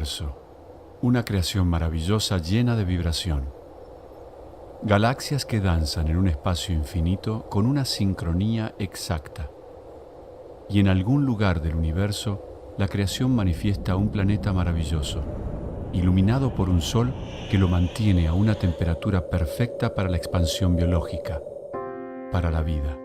universo, una creación maravillosa llena de vibración. Galaxias que danzan en un espacio infinito con una sincronía exacta. Y en algún lugar del universo, la creación manifiesta un planeta maravilloso, iluminado por un sol que lo mantiene a una temperatura perfecta para la expansión biológica, para la vida.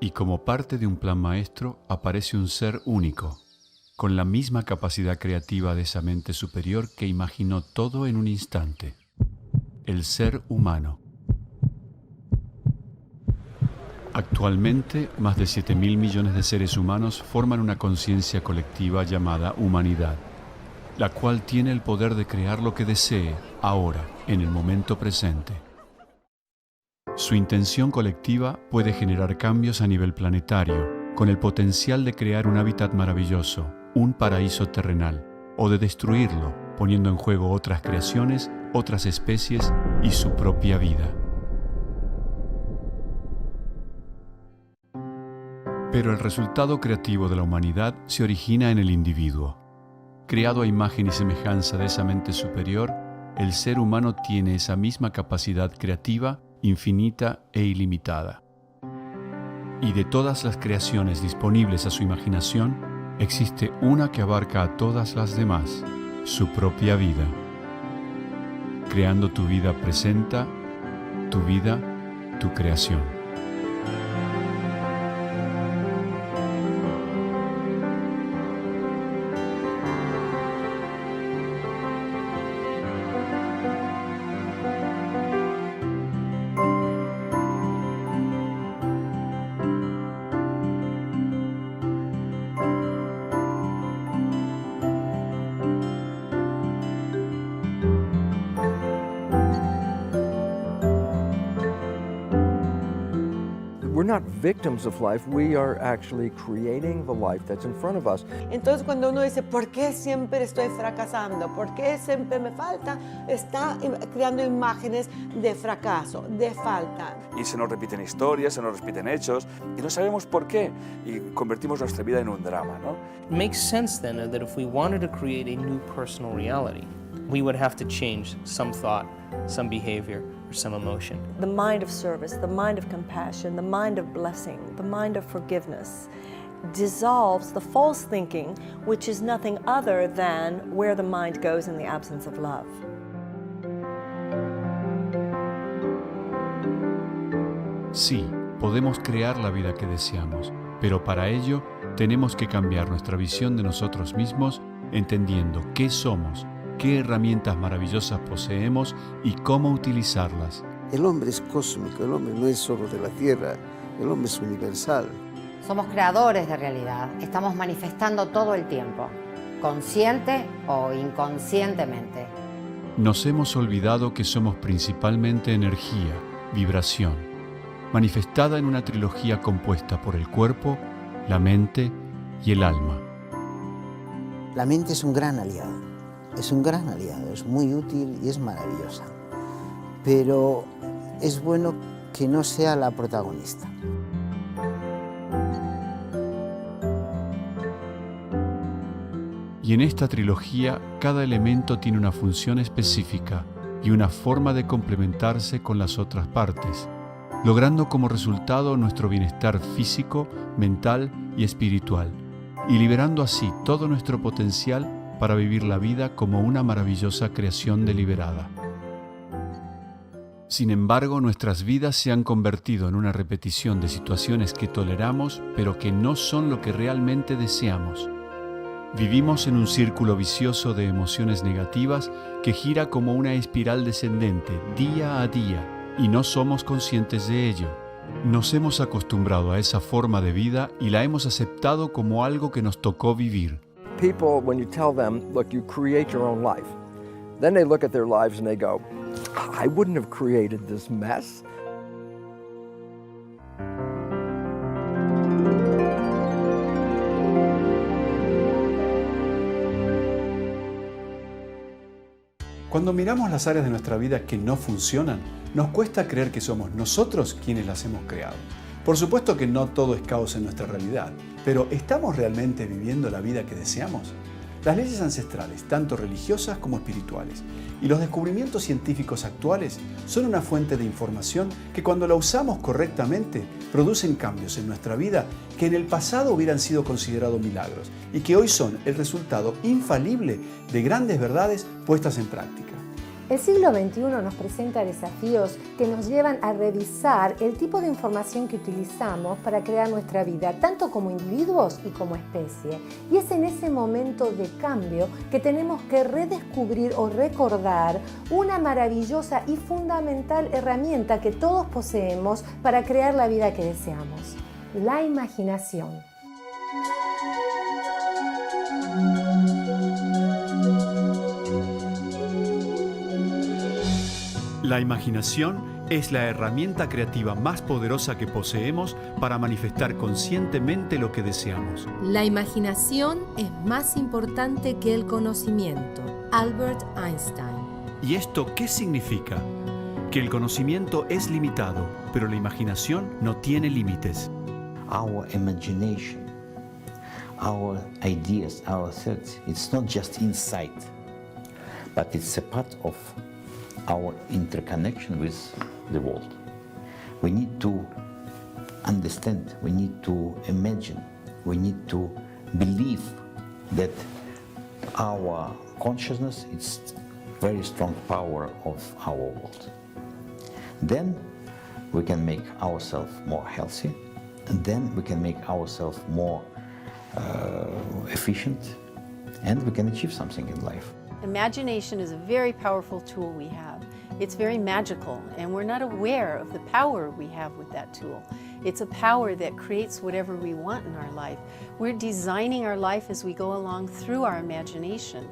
Y como parte de un plan maestro aparece un ser único, con la misma capacidad creativa de esa mente superior que imaginó todo en un instante, el ser humano. Actualmente, más de 7.000 millones de seres humanos forman una conciencia colectiva llamada humanidad, la cual tiene el poder de crear lo que desee, ahora, en el momento presente. Su intención colectiva puede generar cambios a nivel planetario, con el potencial de crear un hábitat maravilloso, un paraíso terrenal, o de destruirlo, poniendo en juego otras creaciones, otras especies y su propia vida. Pero el resultado creativo de la humanidad se origina en el individuo. Creado a imagen y semejanza de esa mente superior, el ser humano tiene esa misma capacidad creativa, infinita e ilimitada. Y de todas las creaciones disponibles a su imaginación, existe una que abarca a todas las demás, su propia vida. Creando tu vida presenta, tu vida, tu creación. We're not victims of life, we are actually creating the life that's in front of us. Entonces cuando uno dice, ¿por qué siempre estoy fracasando? ¿Por qué siempre me falta? Está creando imágenes de fracaso, de falta. Y se nos repiten historias, se nos repiten hechos, y no sabemos por qué, y convertimos nuestra vida en un drama, ¿no? It makes sense then that if we wanted to create a new personal reality, we would have to change some thought, some behavior, or some emotion. The mind of service, the mind of compassion, the mind of blessing, the mind of forgiveness dissolves the false thinking, which is nothing other than where the mind goes in the absence of love. Sí, podemos crear la vida que deseamos, pero para ello tenemos que cambiar nuestra visión de nosotros mismos, entendiendo qué somos, qué herramientas maravillosas poseemos y cómo utilizarlas. El hombre es cósmico, el hombre no es solo de la Tierra, el hombre es universal. Somos creadores de realidad, estamos manifestando todo el tiempo, consciente o inconscientemente. Nos hemos olvidado que somos principalmente energía, vibración, manifestada en una trilogía compuesta por el cuerpo, la mente y el alma. La mente es un gran aliado. Es un gran aliado, es muy útil y es maravillosa. Pero es bueno que no sea la protagonista. Y en esta trilogía, cada elemento tiene una función específica y una forma de complementarse con las otras partes, logrando como resultado nuestro bienestar físico, mental y espiritual, y liberando así todo nuestro potencial para vivir la vida como una maravillosa creación deliberada. Sin embargo, nuestras vidas se han convertido en una repetición de situaciones que toleramos, pero que no son lo que realmente deseamos. Vivimos en un círculo vicioso de emociones negativas que gira como una espiral descendente día a día, y no somos conscientes de ello. Nos hemos acostumbrado a esa forma de vida y la hemos aceptado como algo que nos tocó vivir. People, when you tell them, look, you create your own life, then they look at their lives and they go, I wouldn't have created this mess. Cuando miramos las áreas de nuestra vida que no funcionan, nos cuesta creer que somos nosotros quienes las hemos creado. Por supuesto que no todo es caos en nuestra realidad, pero ¿estamos realmente viviendo la vida que deseamos? Las leyes ancestrales, tanto religiosas como espirituales, y los descubrimientos científicos actuales son una fuente de información que cuando la usamos correctamente producen cambios en nuestra vida que en el pasado hubieran sido considerados milagros y que hoy son el resultado infalible de grandes verdades puestas en práctica. El siglo XXI nos presenta desafíos que nos llevan a revisar el tipo de información que utilizamos para crear nuestra vida, tanto como individuos y como especie. Y es en ese momento de cambio que tenemos que redescubrir o recordar una maravillosa y fundamental herramienta que todos poseemos para crear la vida que deseamos: la imaginación. La imaginación es la herramienta creativa más poderosa que poseemos para manifestar conscientemente lo que deseamos. La imaginación es más importante que el conocimiento. Albert Einstein. ¿Y esto qué significa? Que el conocimiento es limitado, pero la imaginación no tiene límites. Our imagination, our ideas, our thoughts, it's not just insight, but it's a part of our interconnection with the world. We need to understand, we need to imagine, we need to believe that our consciousness is very strong power of our world. Then we can make ourselves more healthy, and then we can make ourselves more efficient, and we can achieve something in life. Imagination is a very powerful tool we have. It's very magical, and we're not aware of the power we have with that tool. It's a power that creates whatever we want in our life. We're designing our life as we go along through our imagination.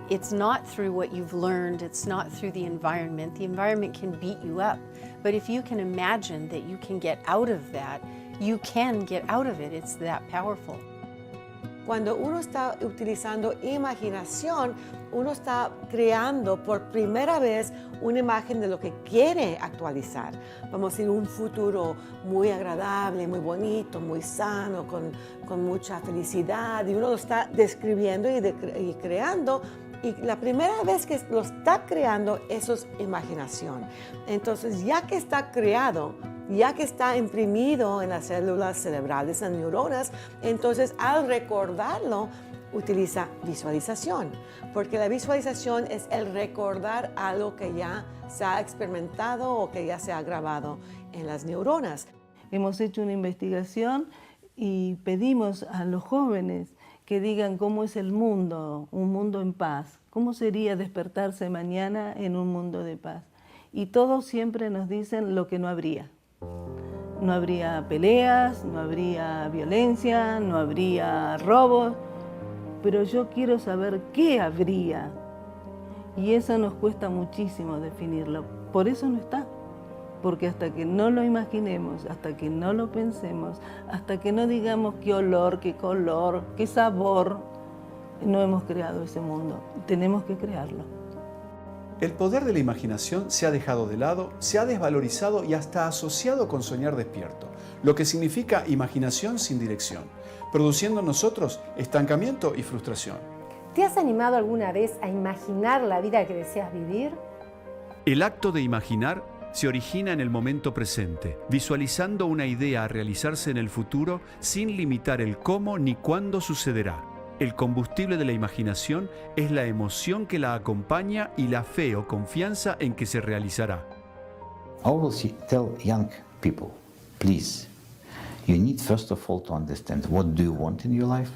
It's not through what you've learned, it's not through the environment. The environment can beat you up, but if you can imagine that you can get out of that, you can get out of it. It's that powerful. Cuando uno está utilizando imaginación, uno está creando por primera vez una imagen de lo que quiere actualizar. Vamos a decir, un futuro muy agradable, muy bonito, muy sano, con mucha felicidad, y uno lo está describiendo y creando. Y la primera vez que lo está creando, eso es imaginación. Entonces, ya que está creado, ya que está imprimido en las células cerebrales, en neuronas, entonces al recordarlo, utiliza visualización, porque la visualización es el recordar algo que ya se ha experimentado o que ya se ha grabado en las neuronas. Hemos hecho una investigación y pedimos a los jóvenes que digan cómo es el mundo, un mundo en paz. ¿Cómo sería despertarse mañana en un mundo de paz? Y todos siempre nos dicen lo que no habría. No habría peleas, no habría violencia, no habría robos, pero yo quiero saber qué habría. Y eso nos cuesta muchísimo definirlo. Por eso no está. Porque hasta que no lo imaginemos, hasta que no lo pensemos, hasta que no digamos qué olor, qué color, qué sabor, no hemos creado ese mundo. Tenemos que crearlo. El poder de la imaginación se ha dejado de lado, se ha desvalorizado y hasta asociado con soñar despierto, lo que significa imaginación sin dirección, produciendo en nosotros estancamiento y frustración. ¿Te has animado alguna vez a imaginar la vida que deseas vivir? El acto de imaginar se origina en el momento presente, visualizando una idea a realizarse en el futuro sin limitar el cómo ni cuándo sucederá. El combustible de la imaginación es la emoción que la acompaña y la fe o confianza en que se realizará. I will tell young people, please, you need first of all to understand what do you want in your life,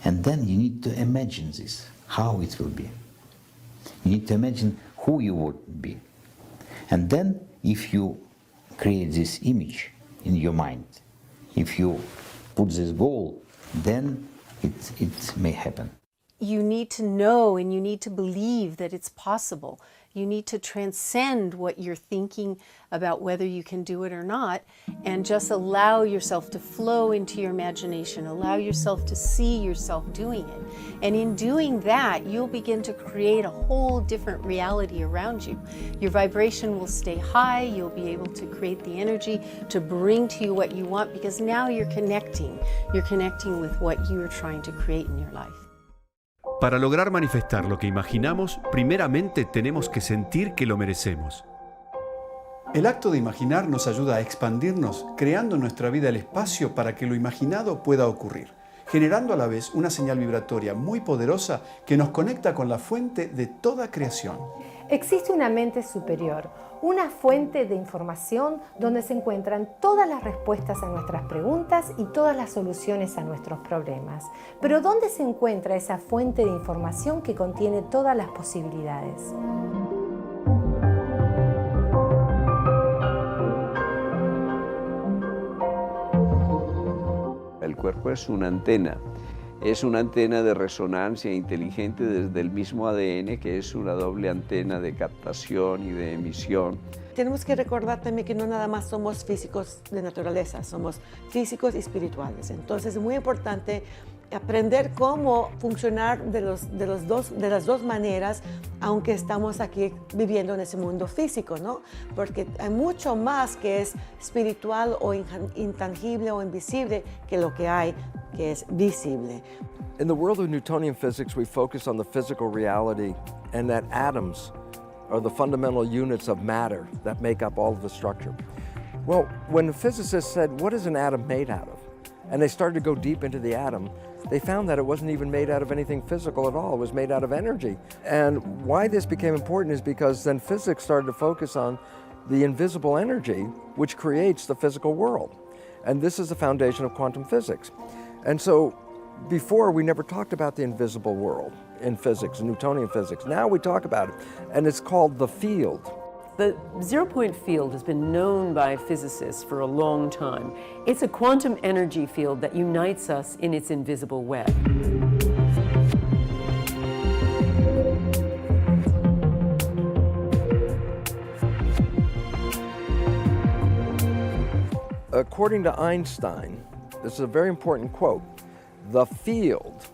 and then you need to imagine this, how it will be. You need to imagine who you would be. And then if you create this image in your mind, if you put this goal, then it may happen. You need to know and you need to believe that it's possible. You need to transcend what you're thinking about whether you can do it or not, and just allow yourself to flow into your imagination, allow yourself to see yourself doing it. And in doing that, you'll begin to create a whole different reality around you. Your vibration will stay high, you'll be able to create the energy to bring to you what you want, because now you're connecting with what you're trying to create in your life. Para lograr manifestar lo que imaginamos, primeramente tenemos que sentir que lo merecemos. El acto de imaginar nos ayuda a expandirnos, creando en nuestra vida el espacio para que lo imaginado pueda ocurrir, generando a la vez una señal vibratoria muy poderosa que nos conecta con la fuente de toda creación. Existe una mente superior, una fuente de información donde se encuentran todas las respuestas a nuestras preguntas y todas las soluciones a nuestros problemas. Pero ¿dónde se encuentra esa fuente de información que contiene todas las posibilidades? El cuerpo es una antena de resonancia inteligente desde el mismo ADN, que es una doble antena de captación y de emisión. Tenemos que recordar también que no nada más somos físicos de naturaleza, somos físicos y espirituales. Entonces es muy importante aprender cómo funcionar de las dos maneras, aunque estamos aquí viviendo en ese mundo físico, ¿no? Porque hay mucho más que es espiritual o intangible o invisible que lo que hay que es visible. In the world of Newtonian physics, we focus on the physical reality and that atoms are the fundamental units of matter that make up all of the structure. Well, when physicists said, what is an atom made out of? And they started to go deep into the atom, they found that it wasn't even made out of anything physical at all. It was made out of energy. And why this became important is because then physics started to focus on the invisible energy, which creates the physical world. And this is the foundation of quantum physics. And so before, we never talked about the invisible world in physics, Newtonian physics. Now we talk about it, and it's called the field. The zero-point field has been known by physicists for a long time. It's a quantum energy field that unites us in its invisible web. According to Einstein, this is a very important quote, the field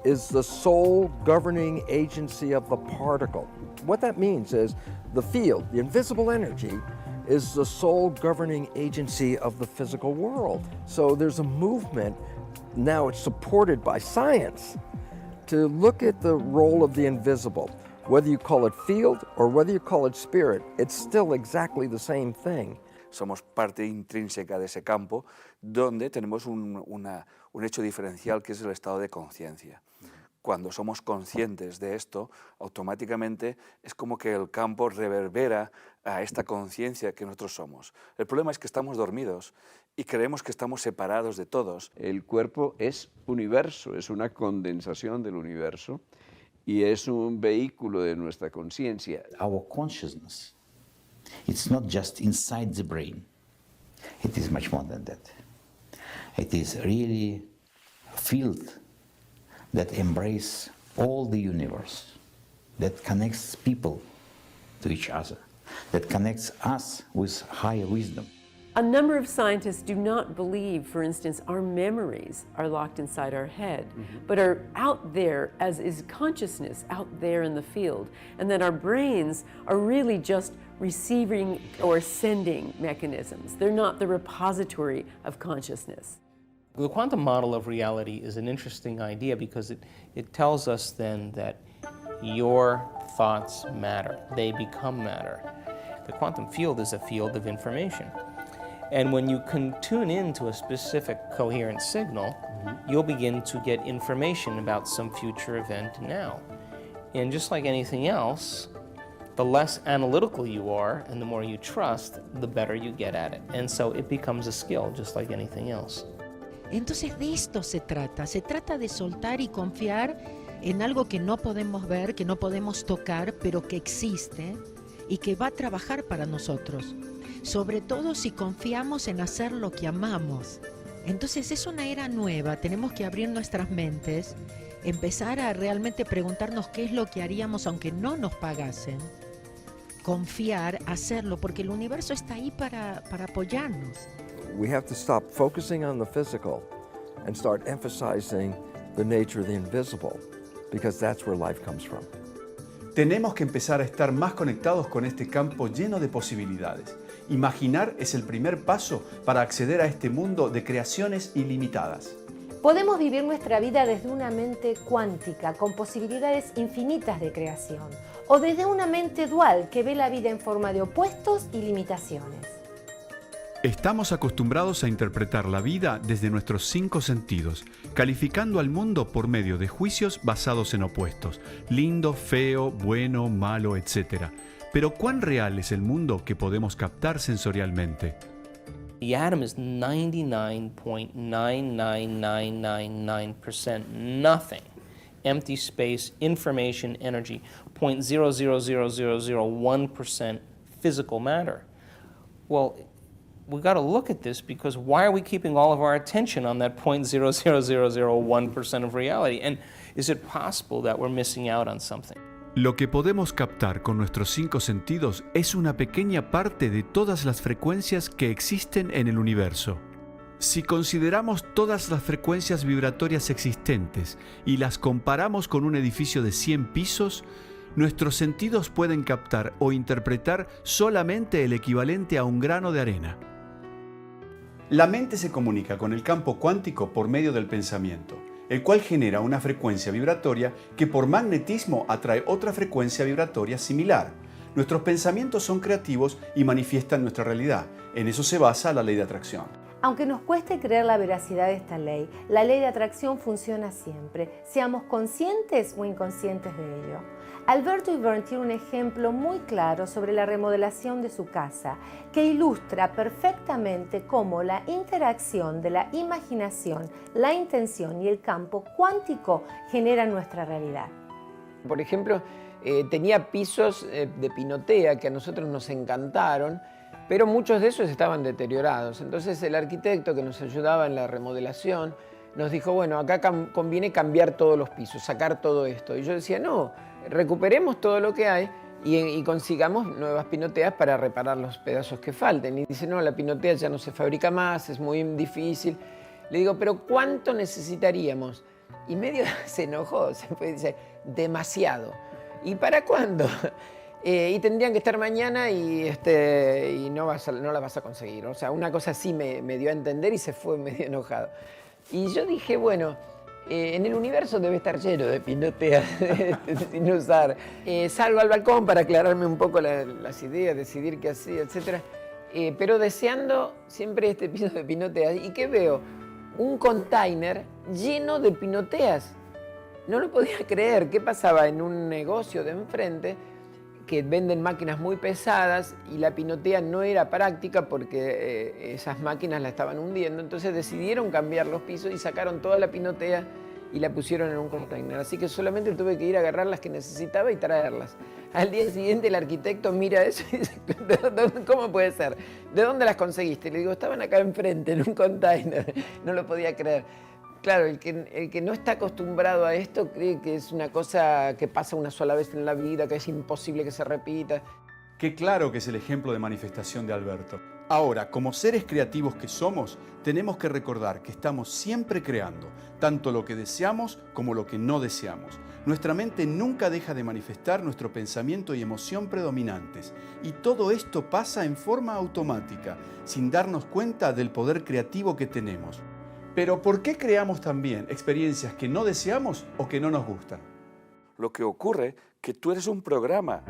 is the sole governing agency of the particle. What that means is the field, the invisible energy, is the sole governing agency of the physical world. So there's a movement, now it's supported by science, to look at the role of the invisible. Whether you call it field or whether you call it spirit, it's still exactly the same thing. Somos parte intrínseca de ese campo donde tenemos un hecho diferencial que es el estado de conciencia. Cuando somos conscientes de esto, automáticamente es como que el campo reverbera a esta conciencia que nosotros somos. El problema es que estamos dormidos y creemos que estamos separados de todos. El cuerpo es universo, es una condensación del universo y es un vehículo de nuestra conciencia. Our consciousness, it's not just inside the brain. It is much more than that. It is really a field that embraces all the universe, that connects people to each other, that connects us with higher wisdom. A number of scientists do not believe, for instance, our memories are locked inside our head, but are out there, as is consciousness out there in the field, and that our brains are really just receiving or sending mechanisms. They're not the repository of consciousness. The quantum model of reality is an interesting idea because it tells us then that your thoughts matter. They become matter. The quantum field is a field of information. And when you can tune into a specific coherent signal, you'll begin to get information about some future event now. And just like anything else, the less analytical you are and the more you trust, the better you get at it. And so it becomes a skill just like anything else. Entonces de esto se trata de soltar y confiar en algo que no podemos ver, que no podemos tocar, pero que existe y que va a trabajar para nosotros, sobre todo si confiamos en hacer lo que amamos. Entonces es una era nueva, tenemos que abrir nuestras mentes, empezar a realmente preguntarnos qué es lo que haríamos aunque no nos pagasen, confiar, hacerlo, porque el universo está ahí para apoyarnos. We have to stop focusing on the physical and start emphasizing the nature of the invisible, because that's where life comes from. Tenemos que empezar a estar más conectados con este campo lleno de posibilidades. Imaginar es el primer paso para acceder a este mundo de creaciones ilimitadas. Podemos vivir nuestra vida desde una mente cuántica, con posibilidades infinitas de creación, o desde una mente dual que ve la vida en forma de opuestos y limitaciones. Estamos acostumbrados a interpretar la vida desde nuestros 5 sentidos, calificando al mundo por medio de juicios basados en opuestos, lindo, feo, bueno, malo, etc. Pero ¿cuán real es el mundo que podemos captar sensorialmente? The atom is 99.99999% nothing. Empty space, information, energy, 0.00001% physical matter. Well, we've got to look at this, because why are we keeping all of our attention on that 0.00001% of reality? And is it possible that we're missing out on something? Lo que podemos captar con nuestros 5 sentidos es una pequeña parte de todas las frecuencias que existen en el universo. Si consideramos todas las frecuencias vibratorias existentes y las comparamos con un edificio de 100 pisos, nuestros sentidos pueden captar o interpretar solamente el equivalente a un grano de arena. La mente se comunica con el campo cuántico por medio del pensamiento, el cual genera una frecuencia vibratoria que por magnetismo atrae otra frecuencia vibratoria similar. Nuestros pensamientos son creativos y manifiestan nuestra realidad. En eso se basa la ley de atracción. Aunque nos cueste creer la veracidad de esta ley, la ley de atracción funciona siempre, seamos conscientes o inconscientes de ello. Alberto Iverne tiene un ejemplo muy claro sobre la remodelación de su casa, que ilustra perfectamente cómo la interacción de la imaginación, la intención y el campo cuántico generan nuestra realidad. Por ejemplo, tenía pisos de pinotea que a nosotros nos encantaron, pero muchos de esos estaban deteriorados. Entonces el arquitecto que nos ayudaba en la remodelación nos dijo, bueno, acá conviene cambiar todos los pisos, sacar todo esto. Y yo decía, no, recuperemos todo lo que hay y consigamos nuevas pinoteas para reparar los pedazos que falten. Y dice, no, la pinotea ya no se fabrica más, es muy difícil. Le digo, pero ¿cuánto necesitaríamos? Y medio se enojó, dice, demasiado. ¿Y para cuándo? Y tendrían que estar mañana y no la vas a conseguir. O sea, una cosa así me dio a entender y se fue medio enojado. Y yo dije, bueno, en el universo debe estar lleno de pinoteas sin usar. Salgo al balcón para aclararme un poco las ideas, decidir qué hacía, etc. Pero deseando siempre este piso de pinoteas. ¿Y qué veo? Un container lleno de pinoteas. No lo podía creer. ¿Qué pasaba en un negocio de enfrente? Que venden máquinas muy pesadas y la pinotea no era práctica porque esas máquinas la estaban hundiendo. Entonces decidieron cambiar los pisos y sacaron toda la pinotea y la pusieron en un container. Así que solamente tuve que ir a agarrar las que necesitaba y traerlas. Al día siguiente el arquitecto mira eso y dice, ¿cómo puede ser? ¿De dónde las conseguiste? Le digo, estaban acá enfrente en un container. No lo podía creer. Claro, el que no está acostumbrado a esto cree que es una cosa que pasa una sola vez en la vida, que es imposible que se repita. Qué claro que es el ejemplo de manifestación de Alberto. Ahora, como seres creativos que somos, tenemos que recordar que estamos siempre creando, tanto lo que deseamos como lo que no deseamos. Nuestra mente nunca deja de manifestar nuestro pensamiento y emoción predominantes, y todo esto pasa en forma automática, sin darnos cuenta del poder creativo que tenemos. Pero ¿por qué creamos también experiencias que no deseamos o que no nos gustan? Lo que ocurre es que tú eres un programa.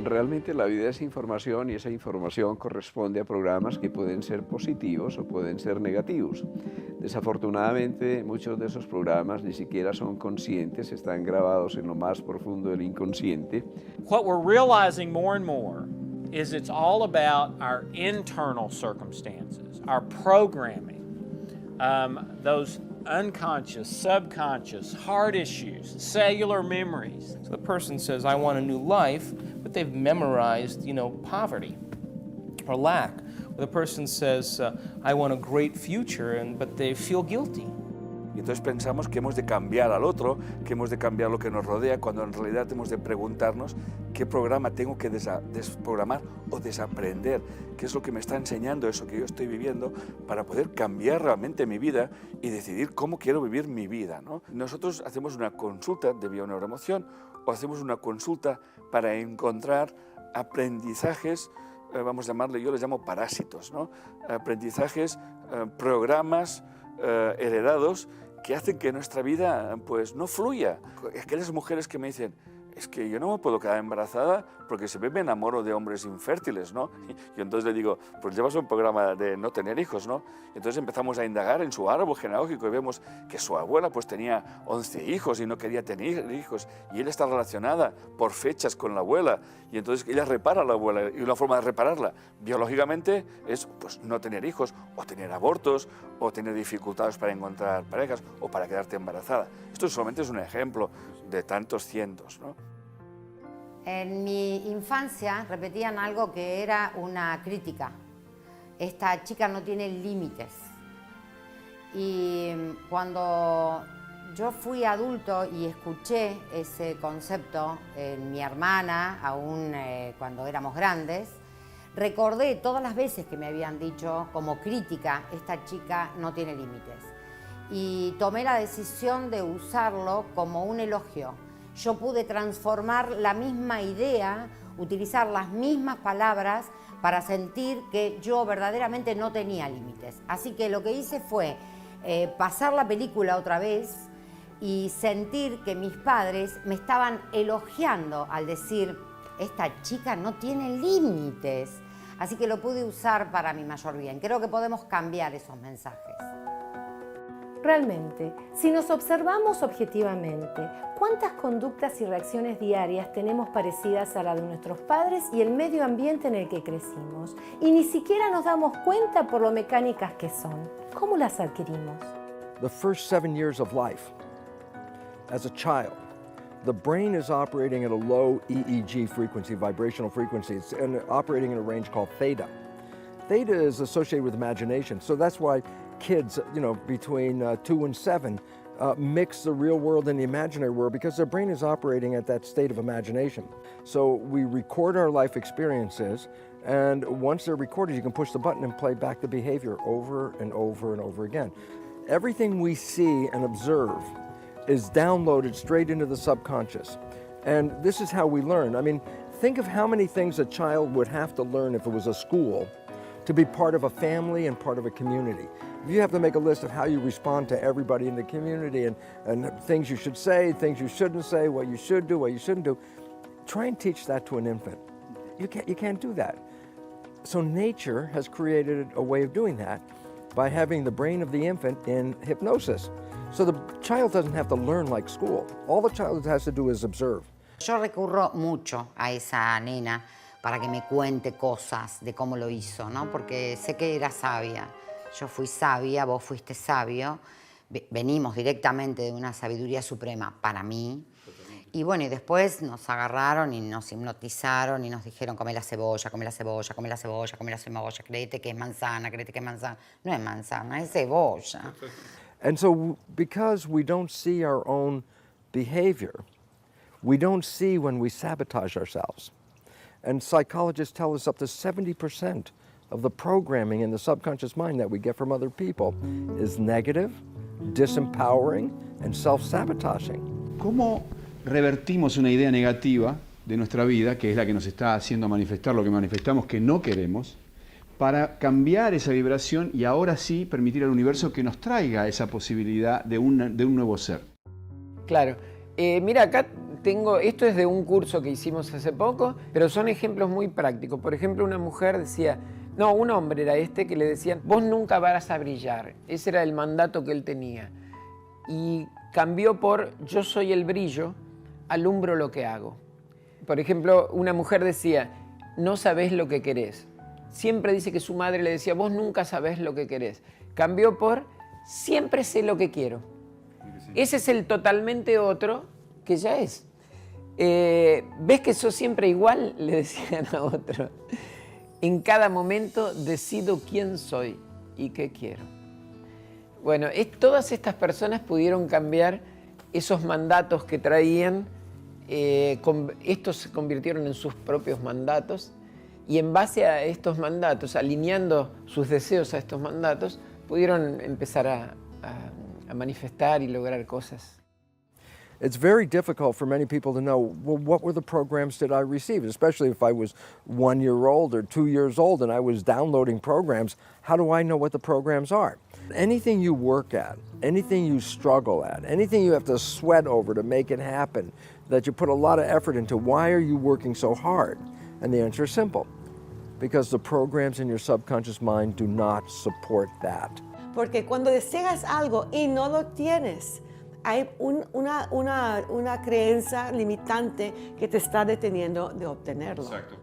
Realmente la vida es información y esa información corresponde a programas que pueden ser positivos o pueden ser negativos. Desafortunadamente, muchos de esos programas ni siquiera son conscientes, están grabados en lo más profundo del inconsciente. What we're realizing more and more is it's all about our internal circumstances, our programming, those unconscious, subconscious, heart issues, cellular memories. So the person says, I want a new life, but they've memorized, poverty or lack. Or the person says, I want a great future, but they feel guilty. Y entonces pensamos que hemos de cambiar al otro, que hemos de cambiar lo que nos rodea, cuando en realidad hemos de preguntarnos qué programa tengo que desprogramar o desaprender, qué es lo que me está enseñando eso que yo estoy viviendo para poder cambiar realmente mi vida y decidir cómo quiero vivir mi vida, ¿no? Nosotros hacemos una consulta de bioneuroemoción o hacemos una consulta para encontrar aprendizajes, vamos a llamarle, yo les llamo parásitos, ¿no? Aprendizajes, programas heredados que hacen que nuestra vida pues no fluya. Aquellas mujeres que me dicen, es que yo no me puedo quedar embarazada porque se ve me enamoro de hombres infértiles, ¿no? Y entonces le digo, pues llevas un programa de no tener hijos, ¿no? Entonces empezamos a indagar en su árbol genealógico y vemos que su abuela pues tenía 11 hijos y no quería tener hijos, y él está relacionada por fechas con la abuela, y entonces ella repara a la abuela, y una forma de repararla biológicamente es pues no tener hijos, o tener abortos, o tener dificultades para encontrar parejas, o para quedarte embarazada. Esto solamente es un ejemplo de tantos cientos, ¿no? En mi infancia repetían algo que era una crítica. Esta chica no tiene límites. Y cuando yo fui adulto y escuché ese concepto en mi hermana, aún cuando éramos grandes, recordé todas las veces que me habían dicho como crítica, esta chica no tiene límites. Y tomé la decisión de usarlo como un elogio. Yo pude transformar la misma idea, utilizar las mismas palabras para sentir que yo verdaderamente no tenía límites. Así que lo que hice fue pasar la película otra vez y sentir que mis padres me estaban elogiando al decir, esta chica no tiene límites. Así que lo pude usar para mi mayor bien. Creo que podemos cambiar esos mensajes. Realmente, si nos observamos objetivamente, ¿cuántas conductas y reacciones diarias tenemos parecidas a la de nuestros padres y el medio ambiente en el que crecimos? Y ni siquiera nos damos cuenta por lo mecánicas que son. ¿Cómo las adquirimos? The first 7 years of life, as a child, the brain is operating at a low EEG frequency, vibrational frequency. It's operating in a range called theta. Theta is associated with imagination, so that's why kids, between 2 and 7 mix the real world and the imaginary world because their brain is operating at that state of imagination. So we record our life experiences, and once they're recorded, you can push the button and play back the behavior over and over and over again. Everything we see and observe is downloaded straight into the subconscious. And this is how we learn. I mean, think of how many things a child would have to learn if it was a school to be part of a family and part of a community. You have to make a list of how you respond to everybody in the community and things you should say, things you shouldn't say, what you should do, what you shouldn't do. Try and teach that to an infant. You can't do that. So nature has created a way of doing that by having the brain of the infant in hypnosis. So the child doesn't have to learn like school. All the child has to do is observe. Yo recurro mucho a esa nena para que me cuente cosas de cómo lo hizo, ¿no? Porque sé que era sabia. Yo fui sabia, vos fuiste sabio. Venimos directamente de una sabiduría suprema para mí. Y bueno, y después nos agarraron y nos hipnotizaron y nos dijeron come la cebolla, come la cebolla, come la cebolla, come la cebolla, créete que es manzana, créete que es manzana. No es manzana, es cebolla. And so because we don't see our own behavior, we don't see when we sabotage ourselves. And psychologists tell us up to 70% of the programming in the subconscious mind that we get from other people is negative, disempowering, and self-sabotaging. ¿Cómo revertimos una idea negativa de nuestra vida, que es la que nos está haciendo manifestar lo que manifestamos que no queremos, para cambiar esa vibración y ahora sí permitir al universo que nos traiga esa posibilidad de un nuevo ser? Claro. Mira, acá tengo, esto es de un curso que hicimos hace poco, pero son ejemplos muy prácticos. Por ejemplo, una mujer decía, no, un hombre era este que le decían, vos nunca vas a brillar. Ese era el mandato que él tenía. Y cambió por, yo soy el brillo, alumbro lo que hago. Por ejemplo, una mujer decía, no sabés lo que querés. Siempre dice que su madre le decía, vos nunca sabés lo que querés. Cambió por, siempre sé lo que quiero. Ese es el totalmente otro que ya es. ¿Ves que sos siempre igual? Le decían a otro. En cada momento decido quién soy y qué quiero. Bueno, todas estas personas pudieron cambiar esos mandatos que traían, estos se convirtieron en sus propios mandatos, y en base a estos mandatos, alineando sus deseos a estos mandatos, pudieron empezar a manifestar y lograr cosas. It's very difficult for many people to know, well, what were the programs that I received, especially if I was 1 year old or 2 years old and I was downloading programs. How do I know what the programs are? Anything you work at, anything you struggle at, anything you have to sweat over to make it happen, that you put a lot of effort into, why are you working so hard? And the answer is simple, because the programs in your subconscious mind do not support that. Porque cuando deseas algo y no lo tienes, hay una creencia limitante que te está deteniendo de obtenerlo. Exacto.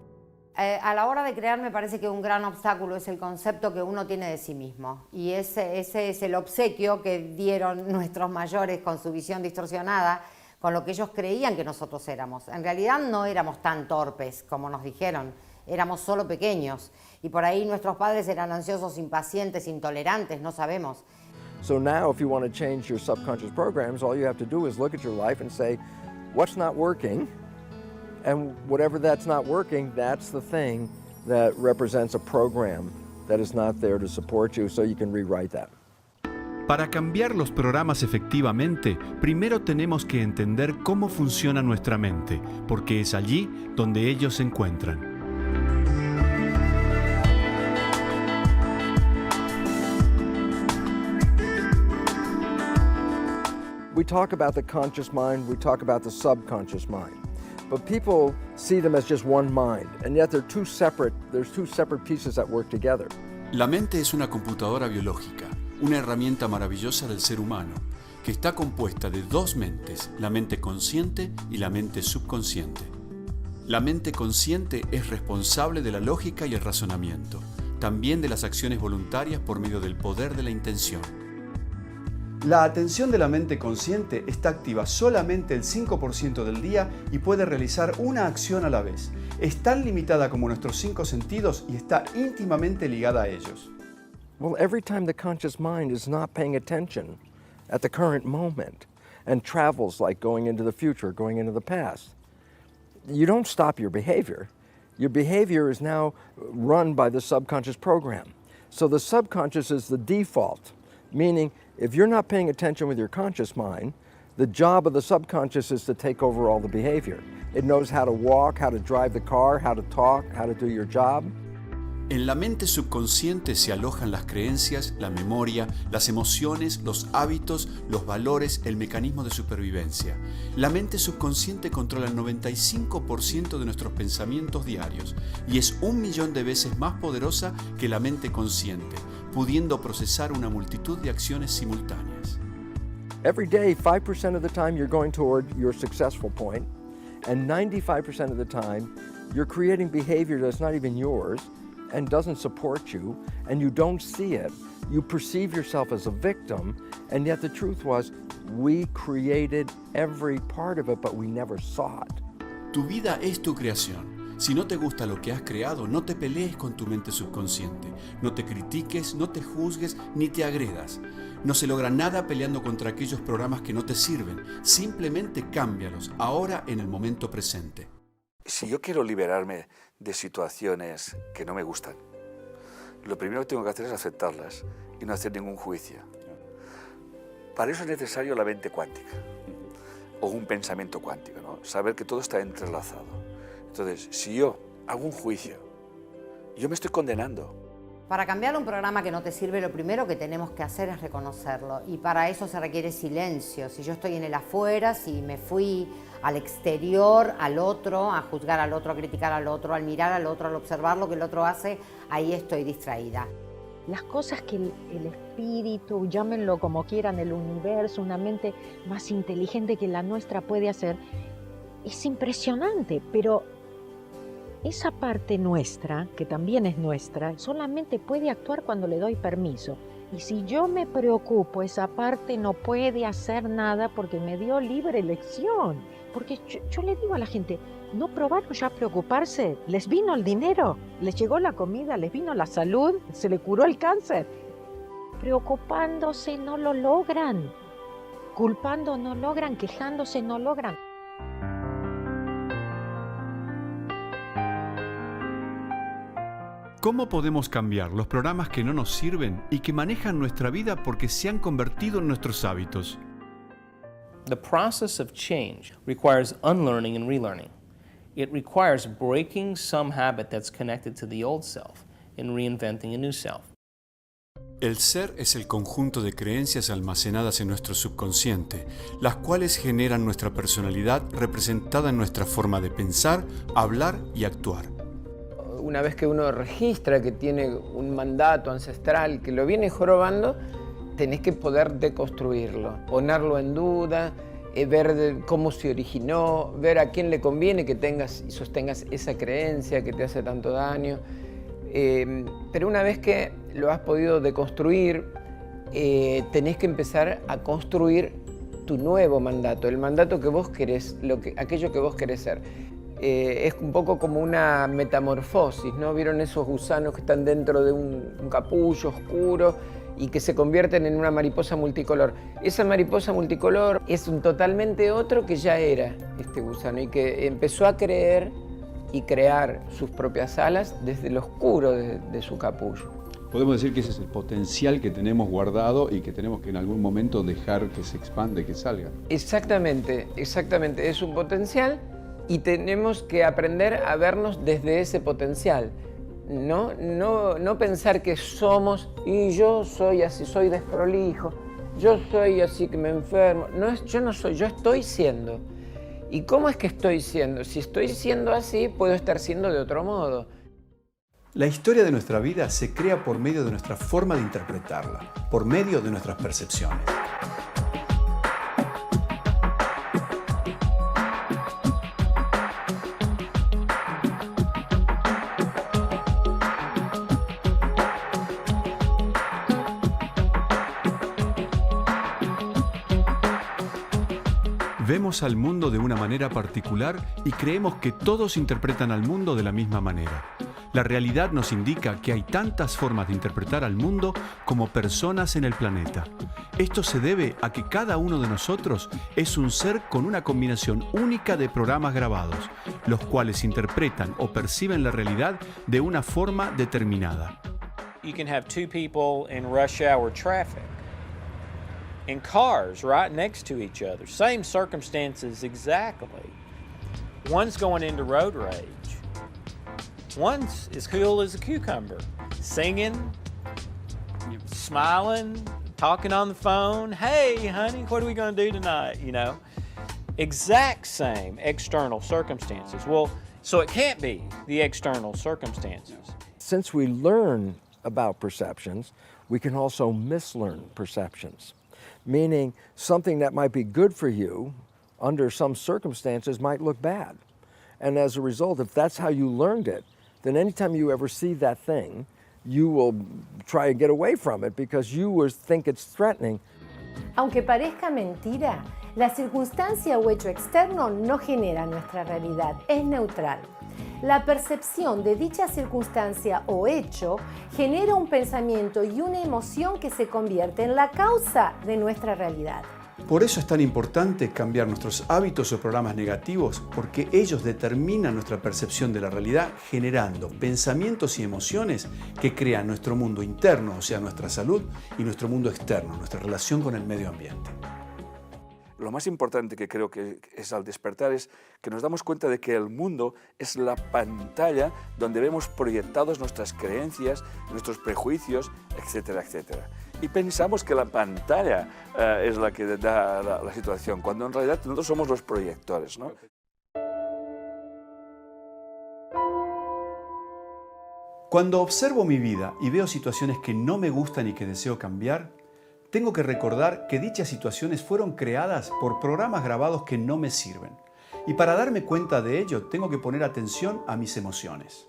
A la hora de crear me parece que un gran obstáculo es el concepto que uno tiene de sí mismo. Y ese es el obsequio que dieron nuestros mayores con su visión distorsionada, con lo que ellos creían que nosotros éramos. En realidad no éramos tan torpes como nos dijeron, éramos solo pequeños. Y por ahí nuestros padres eran ansiosos, impacientes, intolerantes, no sabemos. So now if you want to change your subconscious programs, all you have to do is look at your life and say, what's not working? And whatever that's not working, that's the thing that represents a program that is not there to support you, so you can rewrite that. Para cambiar los programas efectivamente, primero tenemos que entender cómo funciona nuestra mente, porque es allí donde ellos se encuentran. We talk about the conscious mind, we talk about the subconscious mind. But people see them as just one mind, and yet there's two separate pieces that work together. La mente es una computadora biológica, una herramienta maravillosa del ser humano, que está compuesta de dos mentes, la mente consciente y la mente subconsciente. La mente consciente es responsable de la lógica y el razonamiento, también de las acciones voluntarias por medio del poder de la intención. La atención de la mente consciente está activa solamente el 5% del día y puede realizar una acción a la vez. Es tan limitada como nuestros 5 sentidos y está íntimamente ligada a ellos. Well, every time the conscious mind is not paying attention at the current moment and travels like going into the future, going into the past, you don't stop your behavior. Your behavior is now run by the subconscious program. So the subconscious is the default, meaning if you're not paying attention with your conscious mind, the job of the subconscious is to take over all the behavior. It knows how to walk, how to drive the car, how to talk, how to do your job. En la mente subconsciente se alojan las creencias, la memoria, las emociones, los hábitos, los valores, el mecanismo de supervivencia. La mente subconsciente controla el 95% de nuestros pensamientos diarios y es 1.000.000 de veces más poderosa que la mente consciente, pudiendo procesar una multitud de acciones simultáneas. Every day, 5% of the time you're going toward your successful point, and 95% of the time you're creating behavior that's not even yours and doesn't support you, and you don't see it. You perceive yourself as a victim, and yet the truth was, we created every part of it, but we never saw it. Tu vida es tu creación. Si no te gusta lo que has creado, no te pelees con tu mente subconsciente. No te critiques, no te juzgues, ni te agredas. No se logra nada peleando contra aquellos programas que no te sirven. Simplemente cámbialos, ahora en el momento presente. Si yo quiero liberarme de situaciones que no me gustan, lo primero que tengo que hacer es aceptarlas y no hacer ningún juicio. Para eso es necesario la mente cuántica o un pensamiento cuántico, ¿no? Saber que todo está entrelazado. Entonces, si yo hago un juicio, yo me estoy condenando. Para cambiar un programa que no te sirve, lo primero que tenemos que hacer es reconocerlo. Y para eso se requiere silencio. Si yo estoy en el afuera, si me fui al exterior, al otro, a juzgar al otro, a criticar al otro, al mirar al otro, al observar lo que el otro hace, ahí estoy distraída. Las cosas que el espíritu, llámenlo como quieran, el universo, una mente más inteligente que la nuestra puede hacer, es impresionante, pero esa parte nuestra, que también es nuestra, solamente puede actuar cuando le doy permiso. Y si yo me preocupo, esa parte no puede hacer nada porque me dio libre elección. Porque yo le digo a la gente, ¿no probaron ya preocuparse? ¿Les vino el dinero? ¿Les llegó la comida? ¿Les vino la salud? ¿Se le curó el cáncer? Preocupándose no lo logran. Culpando no logran, quejándose no logran. ¿Cómo podemos cambiar los programas que no nos sirven y que manejan nuestra vida porque se han convertido en nuestros hábitos? The process of change requires unlearning and relearning. It requires breaking some habit that's connected to the old self and reinventing a new self. El ser es el conjunto de creencias almacenadas en nuestro subconsciente, las cuales generan nuestra personalidad representada en nuestra forma de pensar, hablar y actuar. Una vez que uno registra que tiene un mandato ancestral que lo viene jorobando, tenés que poder deconstruirlo, ponerlo en duda, ver cómo se originó, ver a quién le conviene que tengas y sostengas esa creencia que te hace tanto daño. Pero una vez que lo has podido deconstruir, tenés que empezar a construir tu nuevo mandato, el mandato que vos querés, aquello que vos querés ser. Es un poco como una metamorfosis, ¿no? ¿Vieron esos gusanos que están dentro de un capullo oscuro y que se convierten en una mariposa multicolor? Esa mariposa multicolor es un totalmente otro que ya era este gusano y que empezó a creer y crear sus propias alas desde lo oscuro de su capullo. Podemos decir que ese es el potencial que tenemos guardado y que tenemos que en algún momento dejar que se expande, que salga. Exactamente, exactamente. Es un potencial y tenemos que aprender a vernos desde ese potencial. No pensar que somos y yo soy así, soy desprolijo, yo soy así que me enfermo. Yo no soy, yo estoy siendo. ¿Y cómo es que estoy siendo? Si estoy siendo así, puedo estar siendo de otro modo. La historia de nuestra vida se crea por medio de nuestra forma de interpretarla, por medio de nuestras percepciones. Vemos al mundo de una manera particular y creemos que todos interpretan al mundo de la misma manera. La realidad nos indica que hay tantas formas de interpretar al mundo como personas en el planeta. Esto se debe a que cada uno de nosotros es un ser con una combinación única de programas grabados, los cuales interpretan o perciben la realidad de una forma determinada. You can have two people in rush hour traffic, in cars right next to each other, same circumstances exactly. One's going into road rage. One's as cool as a cucumber, singing, smiling, talking on the phone. Hey, honey, what are we going to do tonight? You know, exact same external circumstances. Well, so it can't be the external circumstances. Since we learn about perceptions, we can also mislearn perceptions, meaning something that might be good for you under some circumstances might look bad. And as a result, if that's how you learned it, then anytime you ever see that thing, you will try to get away from it because you will think it's threatening. Aunque parezca mentira, la circunstancia o hecho externo no genera nuestra realidad, es neutral. La percepción de dicha circunstancia o hecho genera un pensamiento y una emoción que se convierte en la causa de nuestra realidad. Por eso es tan importante cambiar nuestros hábitos o programas negativos, porque ellos determinan nuestra percepción de la realidad, generando pensamientos y emociones que crean nuestro mundo interno, o sea, nuestra salud, y nuestro mundo externo, nuestra relación con el medio ambiente. Lo más importante que creo que es al despertar es que nos damos cuenta de que el mundo es la pantalla donde vemos proyectados nuestras creencias, nuestros prejuicios, etcétera, etcétera. Y pensamos que la pantalla es la que da la situación, cuando en realidad nosotros somos los proyectores, ¿no? Cuando observo mi vida y veo situaciones que no me gustan y que deseo cambiar, tengo que recordar que dichas situaciones fueron creadas por programas grabados que no me sirven. Y para darme cuenta de ello, tengo que poner atención a mis emociones.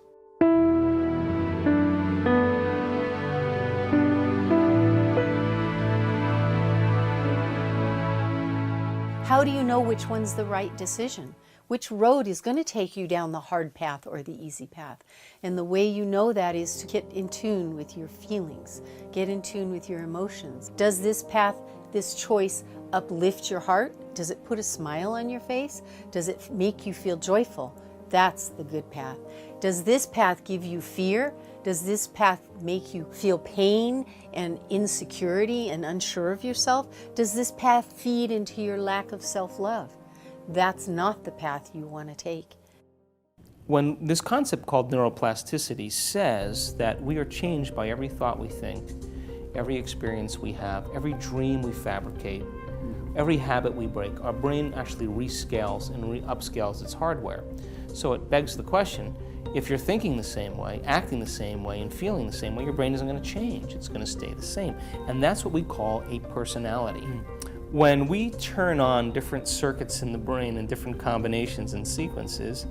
How do you know which one's the right decision? which road is going to take you down the hard path or the easy path. And the way you know that is to get in tune with your feelings, get in tune with your emotions. Does this path, this choice, uplift your heart? Does it put a smile on your face? Does it make you feel joyful? That's the good path. Does this path give you fear? Does this path make you feel pain and insecurity and unsure of yourself? Does this path feed into your lack of self-love? That's not the path you want to take. When this concept called neuroplasticity says that we are changed by every thought we think, every experience we have, every dream we fabricate, every habit we break, our brain actually rescales and upscales its hardware. So it begs the question, if you're thinking the same way, acting the same way, and feeling the same way, your brain isn't going to change. It's going to stay the same. And that's what we call a personality. When we turn on different circuits in the brain in different combinations and sequences,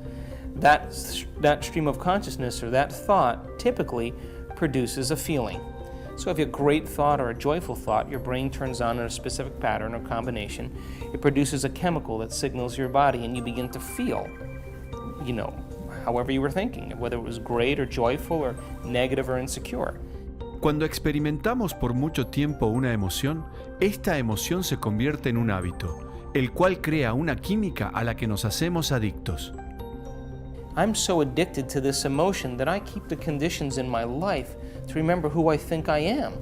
that stream of consciousness or that thought typically produces a feeling. So if you have a great thought or a joyful thought, your brain turns on in a specific pattern or combination. It produces a chemical that signals your body, and you begin to feel, however you were thinking, whether it was great or joyful or negative or insecure. Cuando experimentamos por mucho tiempo una emoción, esta emoción se convierte en un hábito, el cual crea una química a la que nos hacemos adictos. I'm so addicted to this emotion that I keep the conditions in my life to remember who I think I am.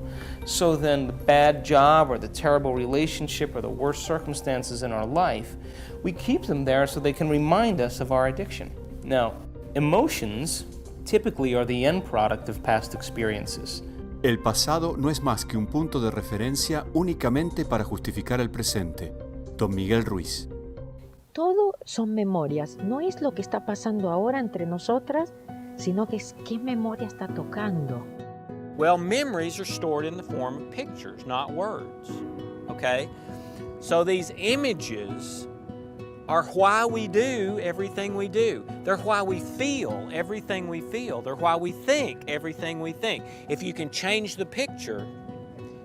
So then the bad job or the terrible relationship or the worst circumstances in our life, we keep them there so they can remind us of our addiction. Now, emotions typically are the end product of past experiences. El pasado no es más que un punto de referencia únicamente para justificar el presente. Don Miguel Ruiz. Todo son memorias, no es lo que está pasando ahora entre nosotras, sino que es qué memoria está tocando. Well, memories are stored in the form of pictures, not words, okay? So these images are why we do everything we do. They're why we feel everything we feel. They're why we think everything we think. If you can change the picture,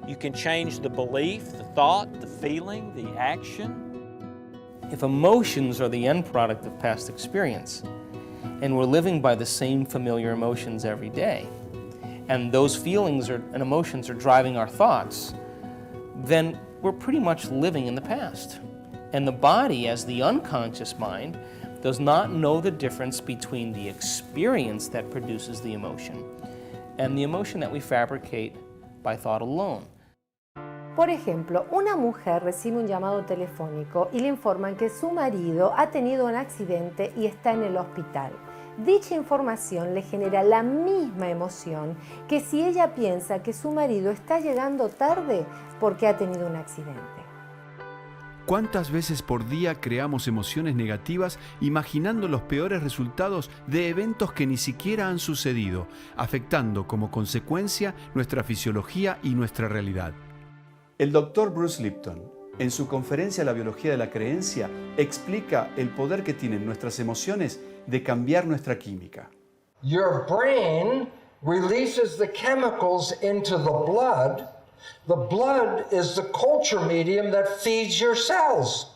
you can change the belief, the thought, the feeling, the action. If emotions are the end product of past experience, and we're living by the same familiar emotions every day, and those feelings and emotions are driving our thoughts, then we're pretty much living in the past. And the body, as the unconscious mind, does not know the difference between the experience that produces the emotion and the emotion that we fabricate by thought alone. Por ejemplo, una mujer recibe un llamado telefónico y le informan que su marido ha tenido un accidente y está en el hospital. Dicha información le genera la misma emoción que si ella piensa que su marido está llegando tarde porque ha tenido un accidente. ¿Cuántas veces por día creamos emociones negativas imaginando los peores resultados de eventos que ni siquiera han sucedido, afectando como consecuencia nuestra fisiología y nuestra realidad? El Dr. Bruce Lipton, en su conferencia La biología de la creencia, explica el poder que tienen nuestras emociones de cambiar nuestra química. Your brain releases the chemicals into the blood. The blood is the culture medium that feeds your cells.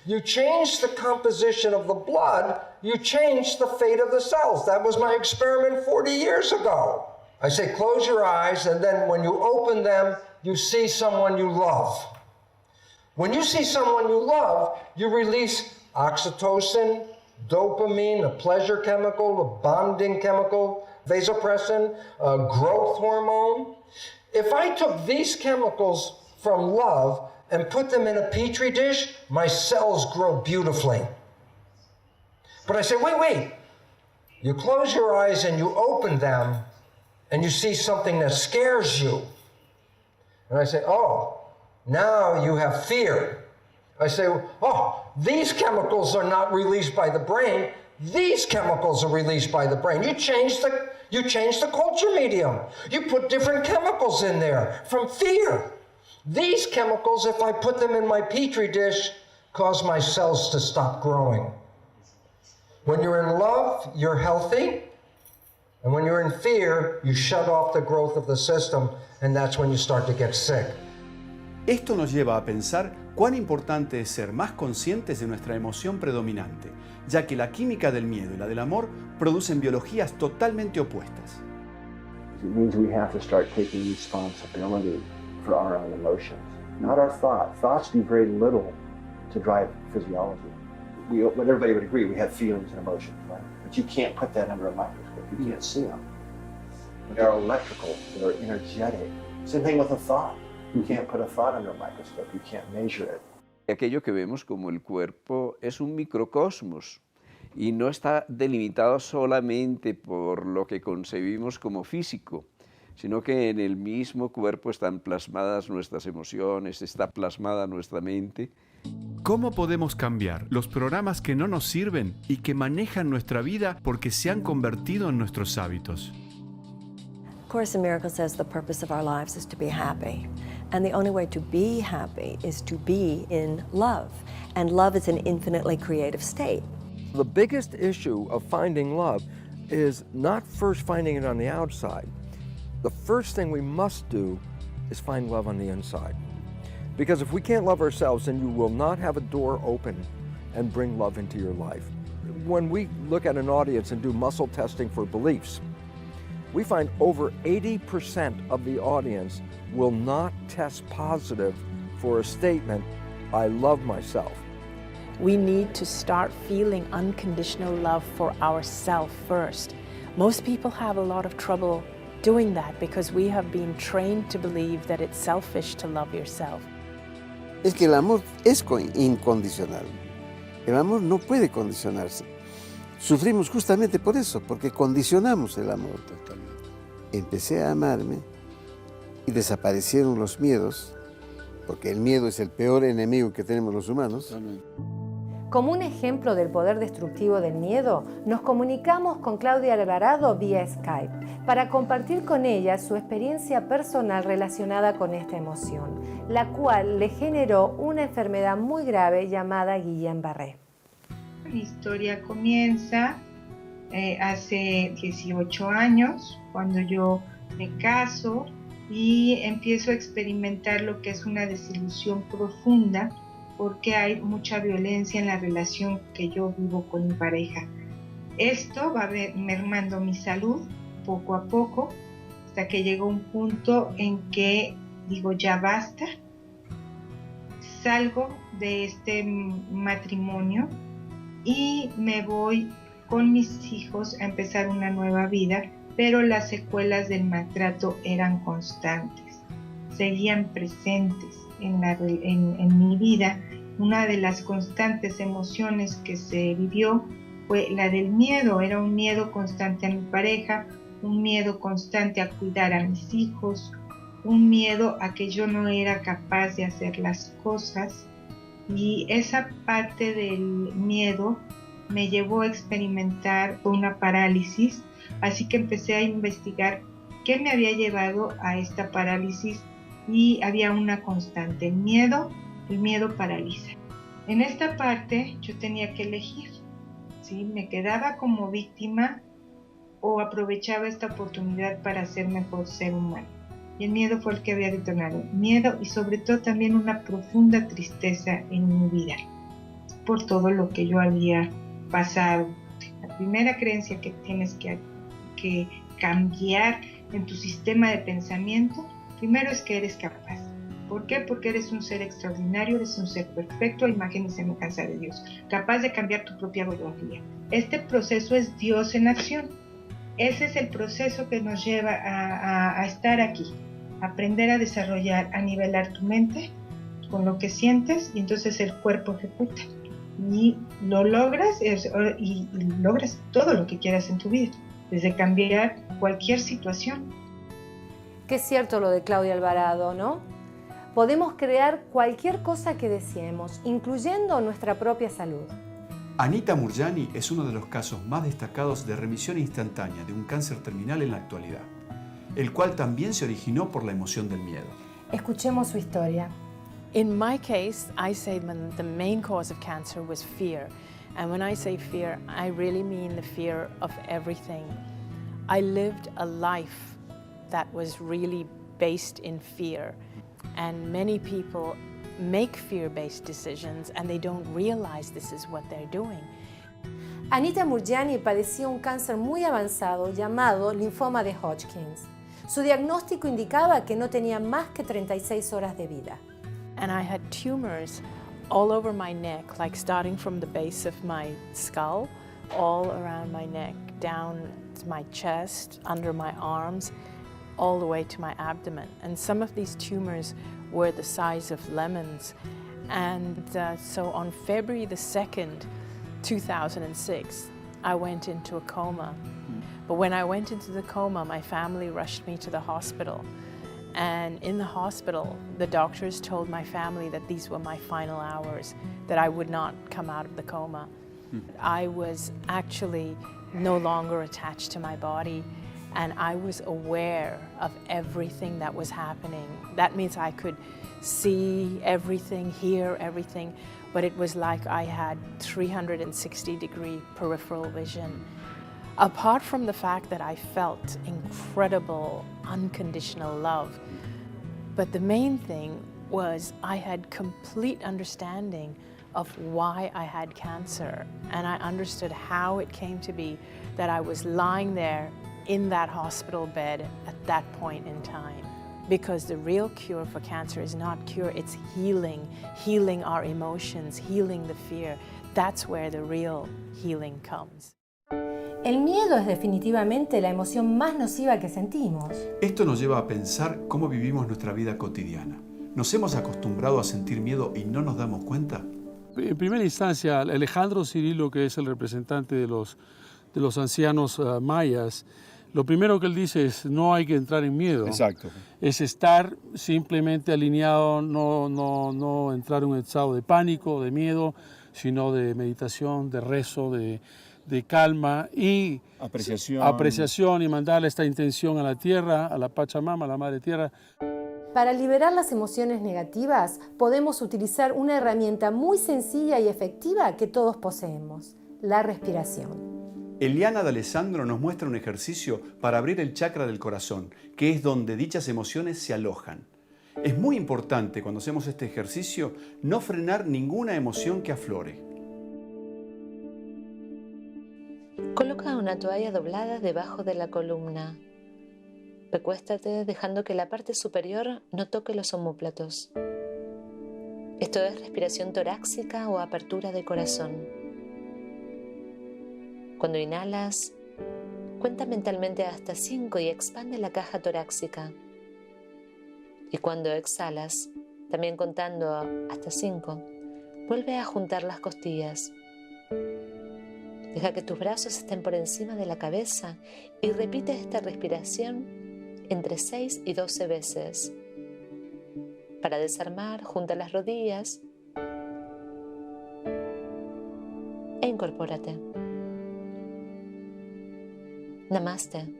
You change the composition of the blood, you change the fate of the cells. That was my experiment 40 years ago. I say close your eyes, and then when you open them, you see someone you love. When you see someone you love, you release oxytocin, dopamine, a pleasure chemical, a bonding chemical, vasopressin, a growth hormone. If I took these chemicals from love and put them in a petri dish, my cells grow beautifully. But I say, wait. You close your eyes and you open them and you see something that scares you. And I say, oh, now you have fear. I say, oh, these chemicals are not released by the brain. These chemicals are released by the brain. You change the culture medium. You put different chemicals in there from fear. These chemicals, if I put them in my petri dish, cause my cells to stop growing. When you're in love, you're healthy. And when you're in fear, you shut off the growth of the system, and that's when you start to get sick. Esto nos lleva a pensar cuán importante es ser más conscientes de nuestra emoción predominante, ya que la química del miedo y la del amor producen biologías totalmente opuestas. It means we have to start taking responsibility for our own emotions, not our thoughts. Thoughts do very little to drive physiology. Everybody would agree we have feelings and emotions, right? But you can't put that under a microscope. You can't see them. They are electrical, they're energetic. Same thing with a thought. You can't put a thought under a microscope. You can't measure it. Aquello que vemos como el cuerpo es un microcosmos y no está delimitado solamente por lo que concebimos como físico, sino que en el mismo cuerpo están plasmadas nuestras emociones, está plasmada nuestra mente. ¿Cómo podemos cambiar los programas que no nos sirven y que manejan nuestra vida porque se han convertido en nuestros hábitos? Course in Miracles says the purpose of our lives is to be happy. And the only way to be happy is to be in love. And love is an infinitely creative state. The biggest issue of finding love is not first finding it on the outside. The first thing we must do is find love on the inside. Because if we can't love ourselves, then you will not have a door open and bring love into your life. When we look at an audience and do muscle testing for beliefs, we find over 80% of the audience will not test positive for a statement, I love myself. We need to start feeling unconditional love for ourselves first. Most people have a lot of trouble doing that because we have been trained to believe that it's selfish to love yourself. Es que el amor es incondicional. El amor no puede condicionarse. Sufrimos justamente por eso, porque condicionamos el amor. Empecé a amarme y desaparecieron los miedos, porque el miedo es el peor enemigo que tenemos los humanos. Como un ejemplo del poder destructivo del miedo, nos comunicamos con Claudia Alvarado vía Skype para compartir con ella su experiencia personal relacionada con esta emoción, la cual le generó una enfermedad muy grave llamada Guillain-Barré. Mi historia comienza hace 18 años, cuando yo me caso y empiezo a experimentar lo que es una desilusión profunda, porque hay mucha violencia en la relación que yo vivo con mi pareja. Esto va mermando mi salud poco a poco, hasta que llegó un punto en que digo, ya basta, salgo de este matrimonio y me voy con mis hijos a empezar una nueva vida, pero las secuelas del maltrato eran constantes, seguían presentes en mi vida. Una de las constantes emociones que se vivió fue la del miedo. Era un miedo constante a mi pareja, un miedo constante a cuidar a mis hijos, un miedo a que yo no era capaz de hacer las cosas, y esa parte del miedo me llevó a experimentar una parálisis, así que empecé a investigar qué me había llevado a esta parálisis y había una constante, el miedo paraliza. En esta parte yo tenía que elegir, ¿sí? Me quedaba como víctima o aprovechaba esta oportunidad para ser mejor ser humano. Y el miedo fue el que había detonado. Miedo y sobre todo también una profunda tristeza en mi vida por todo lo que yo había pasado. La primera creencia que tienes que cambiar en tu sistema de pensamiento, primero es que eres capaz. ¿Por qué? Porque eres un ser extraordinario, eres un ser perfecto, a imagen y semejanza de Dios, capaz de cambiar tu propia biología. Este proceso es Dios en acción. Ese es el proceso que nos lleva a estar aquí, aprender a desarrollar, a nivelar tu mente con lo que sientes, y entonces el cuerpo ejecuta. Y lo logras y logras todo lo que quieras en tu vida, desde cambiar cualquier situación. Qué cierto lo de Claudia Alvarado, ¿no? Podemos crear cualquier cosa que deseemos, incluyendo nuestra propia salud. Anita Moorjani es uno de los casos más destacados de remisión instantánea de un cáncer terminal en la actualidad, el cual también se originó por la emoción del miedo. Escuchemos su historia. In my case, I say the main cause of cancer was fear. And when I say fear, I really mean the fear of everything. I lived a life that was really based in fear. And many people make fear-based decisions and they don't realize this is what they're doing. Anita Moorjani padecía un cáncer muy avanzado llamado linfoma de Hodgkin. Su diagnóstico indicaba que no tenía más que 36 horas de vida. And I had tumors all over my neck, like starting from the base of my skull, all around my neck, down to my chest, under my arms, all the way to my abdomen. And some of these tumors were the size of lemons. And so on February the 2nd, 2006, I went into a coma. But when I went into the coma, my family rushed me to the hospital. And in the hospital, the doctors told my family that these were my final hours, that I would not come out of the coma. I was actually no longer attached to my body, and I was aware of everything that was happening. That means I could see everything, hear everything, but it was like I had 360-degree peripheral vision. Apart from the fact that I felt incredible, unconditional love, but the main thing was I had complete understanding of why I had cancer, and I understood how it came to be that I was lying there in that hospital bed at that point in time. Because the real cure for cancer is not cure, it's healing, healing our emotions, healing the fear. That's where the real healing comes. El miedo es definitivamente la emoción más nociva que sentimos. Esto nos lleva a pensar cómo vivimos nuestra vida cotidiana. ¿Nos hemos acostumbrado a sentir miedo y no nos damos cuenta? En primera instancia, Alejandro Cirilo, que es el representante de los ancianos mayas, lo primero que él dice es no hay que entrar en miedo. Exacto. Es estar simplemente alineado, no entrar en un estado de pánico, de miedo, sino de meditación, de rezo, de calma y apreciación y mandarle esta intención a la tierra, a la Pachamama, a la Madre Tierra. Para liberar las emociones negativas, podemos utilizar una herramienta muy sencilla y efectiva que todos poseemos, la respiración. Eliana D'Alessandro nos muestra un ejercicio para abrir el chakra del corazón, que es donde dichas emociones se alojan. Es muy importante cuando hacemos este ejercicio no frenar ninguna emoción que aflore. Coloca una toalla doblada debajo de la columna. Recuéstate dejando que la parte superior no toque los omóplatos. Esto es respiración torácica o apertura de corazón. Cuando inhalas, cuenta mentalmente hasta 5 y expande la caja torácica. Y cuando exhalas, también contando hasta 5, vuelve a juntar las costillas. Deja que tus brazos estén por encima de la cabeza y repite esta respiración entre 6 y 12 veces. Para desarmar, junta las rodillas e incorpórate. Namaste.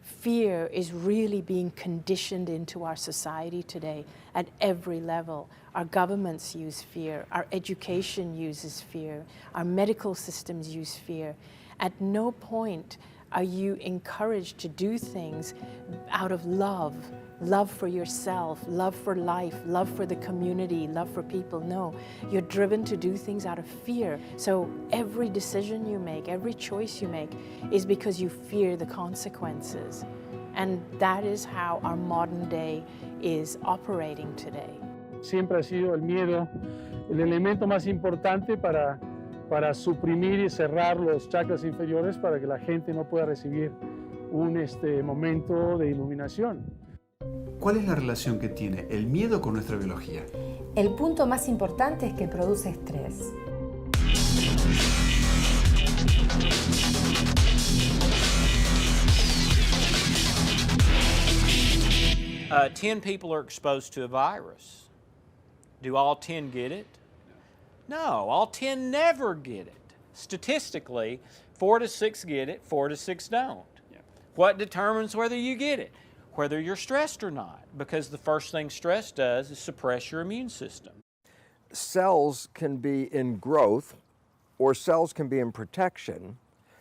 Fear is really being conditioned into our society today at every level. Our governments use fear, our education uses fear, our medical systems use fear. At no point are you encouraged to do things out of love for yourself, love for life, love for the community, love for people. No, you're driven to do things out of fear. So every decision you make, every choice you make is because you fear the consequences. And that is how our modern day is operating today. Siempre ha sido el miedo el elemento más importante para suprimir y cerrar los chakras inferiores para que la gente no pueda recibir un momento de iluminación. ¿Cuál es la relación que tiene el miedo con nuestra biología? El punto más importante es que produce estrés. 10 people are exposed to a virus. Do all 10 get it? No, all 10 never get it. Statistically, 4 to 6 get it, 4 to 6 don't. Yeah. What determines whether you get it? Whether you're stressed or not, because the first thing stress does is suppress your immune system. Cells can be in growth or cells can be in protection,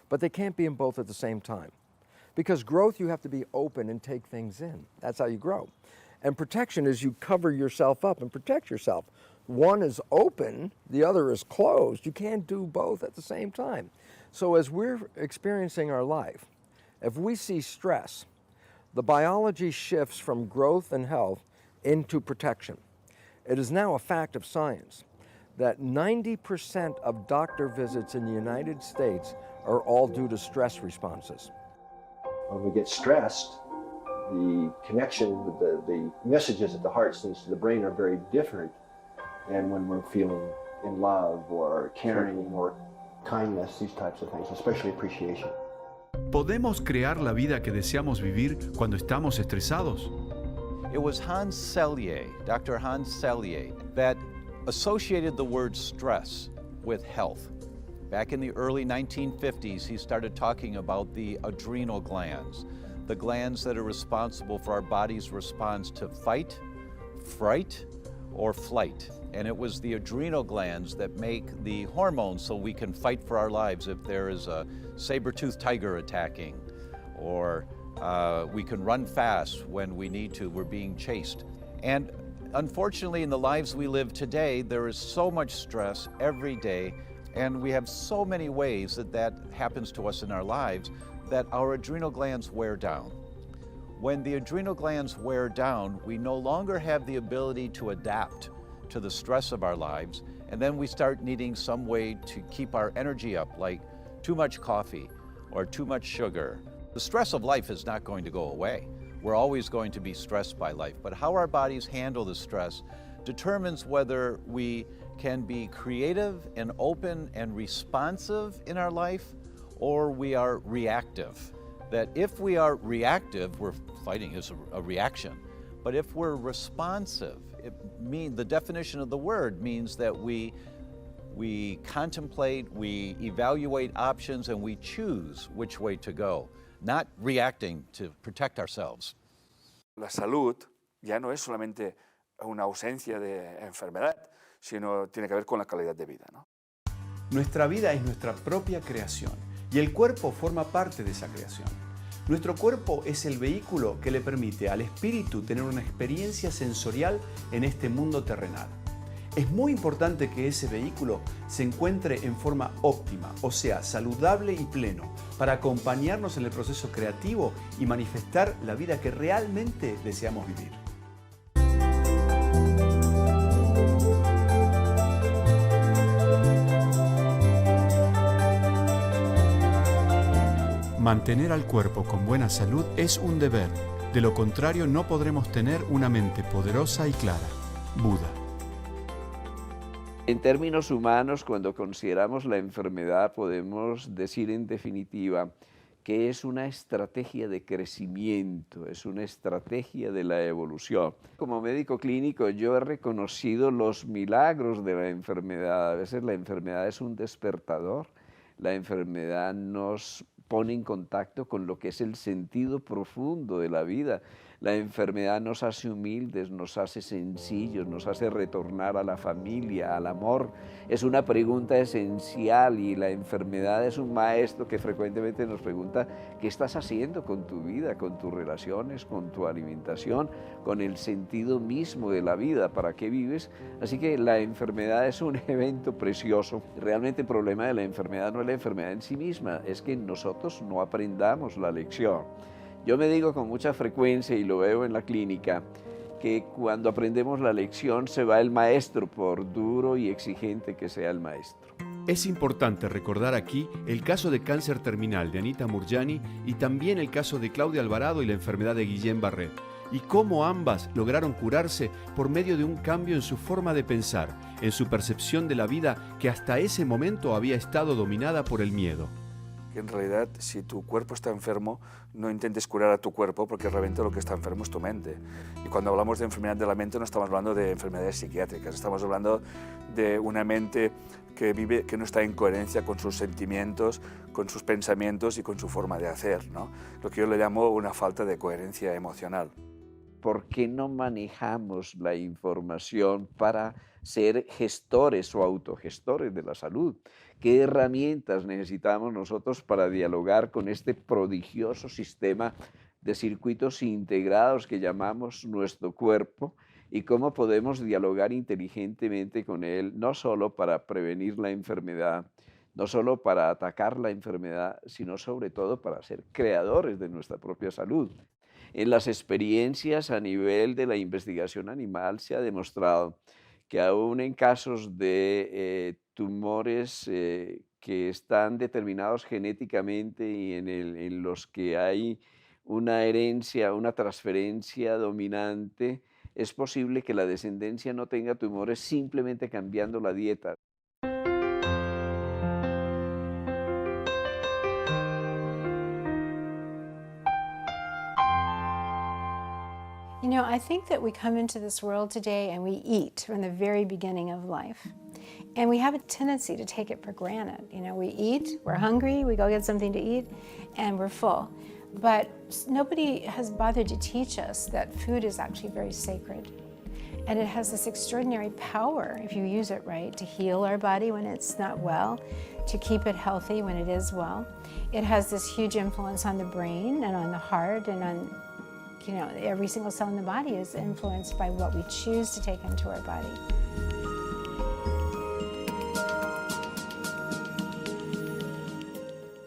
but they can't be in both at the same time. Because growth, you have to be open and take things in. That's how you grow. And protection is you cover yourself up and protect yourself. One is open, the other is closed. You can't do both at the same time. So as we're experiencing our life, if we see stress, the biology shifts from growth and health into protection. It is now a fact of science that 90% of doctor visits in the United States are all due to stress responses. When we get stressed, the connection with the messages that the heart sends to the brain are very different than when we're feeling in love or caring or kindness, these types of things, especially appreciation. ¿Podemos crear la vida que deseamos vivir cuando estamos estresados? It was Hans Selye, Dr. Hans Selye, that associated the word stress with health. Back in the early 1950s, he started talking about the adrenal glands, the glands that are responsible for our body's response to fight, fright, or flight. And it was the adrenal glands that make the hormones so we can fight for our lives if there is a saber-toothed tiger attacking, or we can run fast when we need to, we're being chased. And unfortunately, in the lives we live today, there is so much stress every day, and we have so many ways that happens to us in our lives that our adrenal glands wear down. When the adrenal glands wear down, we no longer have the ability to adapt to the stress of our lives, and then we start needing some way to keep our energy up, like too much coffee or too much sugar. The stress of life is not going to go away. We're always going to be stressed by life, but how our bodies handle the stress determines whether we can be creative and open and responsive in our life, or we are reactive. That if we are reactive, we're fighting is a reaction. But if we're responsive, the definition of the word means that we contemplate, we evaluate options, and we choose which way to go, not reacting to protect ourselves. La salud ya no es solamente una ausencia de enfermedad, sino tiene que ver con la calidad de vida, ¿no? Nuestra vida es nuestra propia creación y el cuerpo forma parte de esa creación. Nuestro cuerpo es el vehículo que le permite al espíritu tener una experiencia sensorial en este mundo terrenal. Es muy importante que ese vehículo se encuentre en forma óptima, o sea, saludable y pleno, para acompañarnos en el proceso creativo y manifestar la vida que realmente deseamos vivir. Mantener al cuerpo con buena salud es un deber. De lo contrario, no podremos tener una mente poderosa y clara. Buda. En términos humanos, cuando consideramos la enfermedad, podemos decir en definitiva que es una estrategia de crecimiento, es una estrategia de la evolución. Como médico clínico, yo he reconocido los milagros de la enfermedad. A veces la enfermedad es un despertador, la enfermedad nos pone en contacto con lo que es el sentido profundo de la vida. La enfermedad nos hace humildes, nos hace sencillos, nos hace retornar a la familia, al amor. Es una pregunta esencial y la enfermedad es un maestro que frecuentemente nos pregunta ¿qué estás haciendo con tu vida, con tus relaciones, con tu alimentación, con el sentido mismo de la vida? ¿Para qué vives? Así que la enfermedad es un evento precioso. Realmente el problema de la enfermedad no es la enfermedad en sí misma, es que nosotros no aprendamos la lección. Yo me digo con mucha frecuencia, y lo veo en la clínica, que cuando aprendemos la lección se va el maestro, por duro y exigente que sea el maestro. Es importante recordar aquí el caso de cáncer terminal de Anita Moorjani y también el caso de Claudia Alvarado y la enfermedad de Guillain-Barré, y cómo ambas lograron curarse por medio de un cambio en su forma de pensar, en su percepción de la vida que hasta ese momento había estado dominada por el miedo. En realidad, si tu cuerpo está enfermo, no intentes curar a tu cuerpo, porque realmente lo que está enfermo es tu mente. Y cuando hablamos de enfermedad de la mente no estamos hablando de enfermedades psiquiátricas, estamos hablando de una mente que no está en coherencia con sus sentimientos, con sus pensamientos y con su forma de hacer, ¿no? Lo que yo le llamo una falta de coherencia emocional. ¿por qué no manejamos la información para ser gestores o autogestores de la salud? ¿Qué herramientas necesitamos nosotros para dialogar con este prodigioso sistema de circuitos integrados que llamamos nuestro cuerpo? ¿Y cómo podemos dialogar inteligentemente con él, no solo para prevenir la enfermedad, no solo para atacar la enfermedad, sino sobre todo para ser creadores de nuestra propia salud? En las experiencias a nivel de la investigación animal se ha demostrado que aún en casos de tumores que están determinados genéticamente y en los que hay una herencia, una transferencia dominante, es posible que la descendencia no tenga tumores simplemente cambiando la dieta. You know, I think that we come into this world today and we eat from the very beginning of life. And we have a tendency to take it for granted. You know, we eat, we're hungry, we go get something to eat, and we're full. But nobody has bothered to teach us that food is actually very sacred. And it has this extraordinary power, if you use it right, to heal our body when it's not well, to keep it healthy when it is well. It has this huge influence on the brain and on the heart and on, you know, every single cell in the body is influenced by what we choose to take into our body.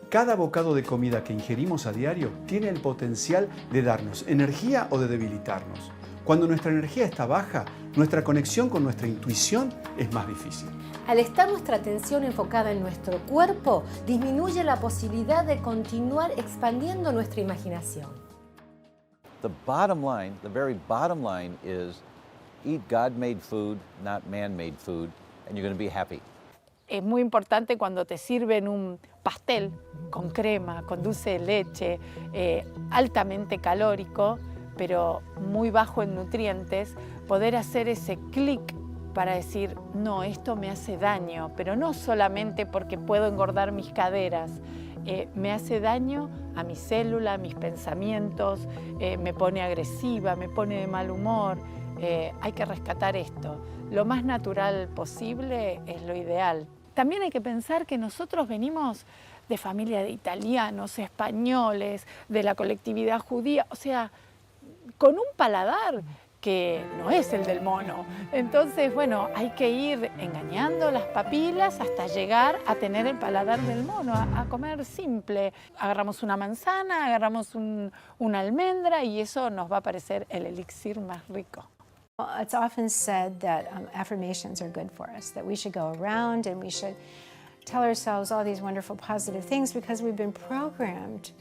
Cada bocado de comida que ingerimos a diario tiene el potencial de darnos energía o de debilitarnos. Cuando nuestra energía está baja, nuestra conexión con nuestra intuición es más difícil. Al estar nuestra atención enfocada en nuestro cuerpo, disminuye la posibilidad de continuar expandiendo nuestra imaginación. The bottom line, the very bottom line is eat God-made food, not man-made food, and you're going to be happy. Es muy importante cuando te sirven un pastel con crema, con dulce de leche, altamente calórico, pero muy bajo en nutrientes, poder hacer ese clic para decir, no, esto me hace daño, pero no solamente porque puedo engordar mis caderas, me hace daño a mi célula, a mis pensamientos, me pone agresiva, me pone de mal humor. Hay que rescatar esto. Lo más natural posible es lo ideal. También hay que pensar que nosotros venimos de familia de italianos, españoles, de la colectividad judía, o sea, con un paladar que no es el del mono. Entonces, bueno, hay que ir engañando las papilas hasta llegar a tener el paladar del mono, a comer simple. Agarramos una manzana, agarramos una almendra y eso nos va a parecer el elixir más rico. It's often said that affirmations are good for us, that we should go around and we should tell ourselves all these wonderful positive things because we've been programmed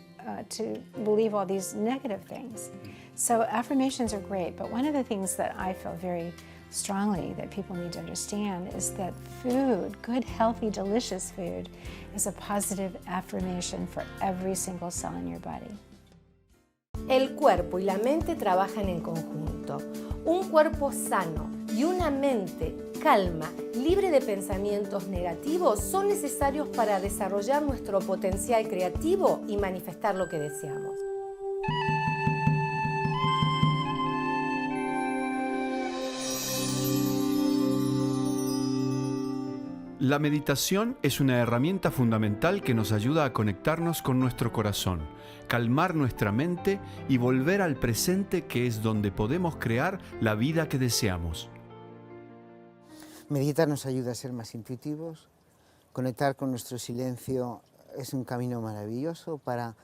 to believe all these negative things. So affirmations are great, but one of the things that I feel very strongly that people need to understand is that food, good, healthy, delicious food, is a positive affirmation for every single cell in your body. El cuerpo y la mente trabajan en conjunto. Un cuerpo sano y una mente calma, libre de pensamientos negativos, son necesarios para desarrollar nuestro potencial creativo y manifestar lo que deseamos. La meditación es una herramienta fundamental que nos ayuda a conectarnos con nuestro corazón, calmar nuestra mente y volver al presente, que es donde podemos crear la vida que deseamos. Meditar nos ayuda a ser más intuitivos. Conectar con nuestro silencio es un camino maravilloso para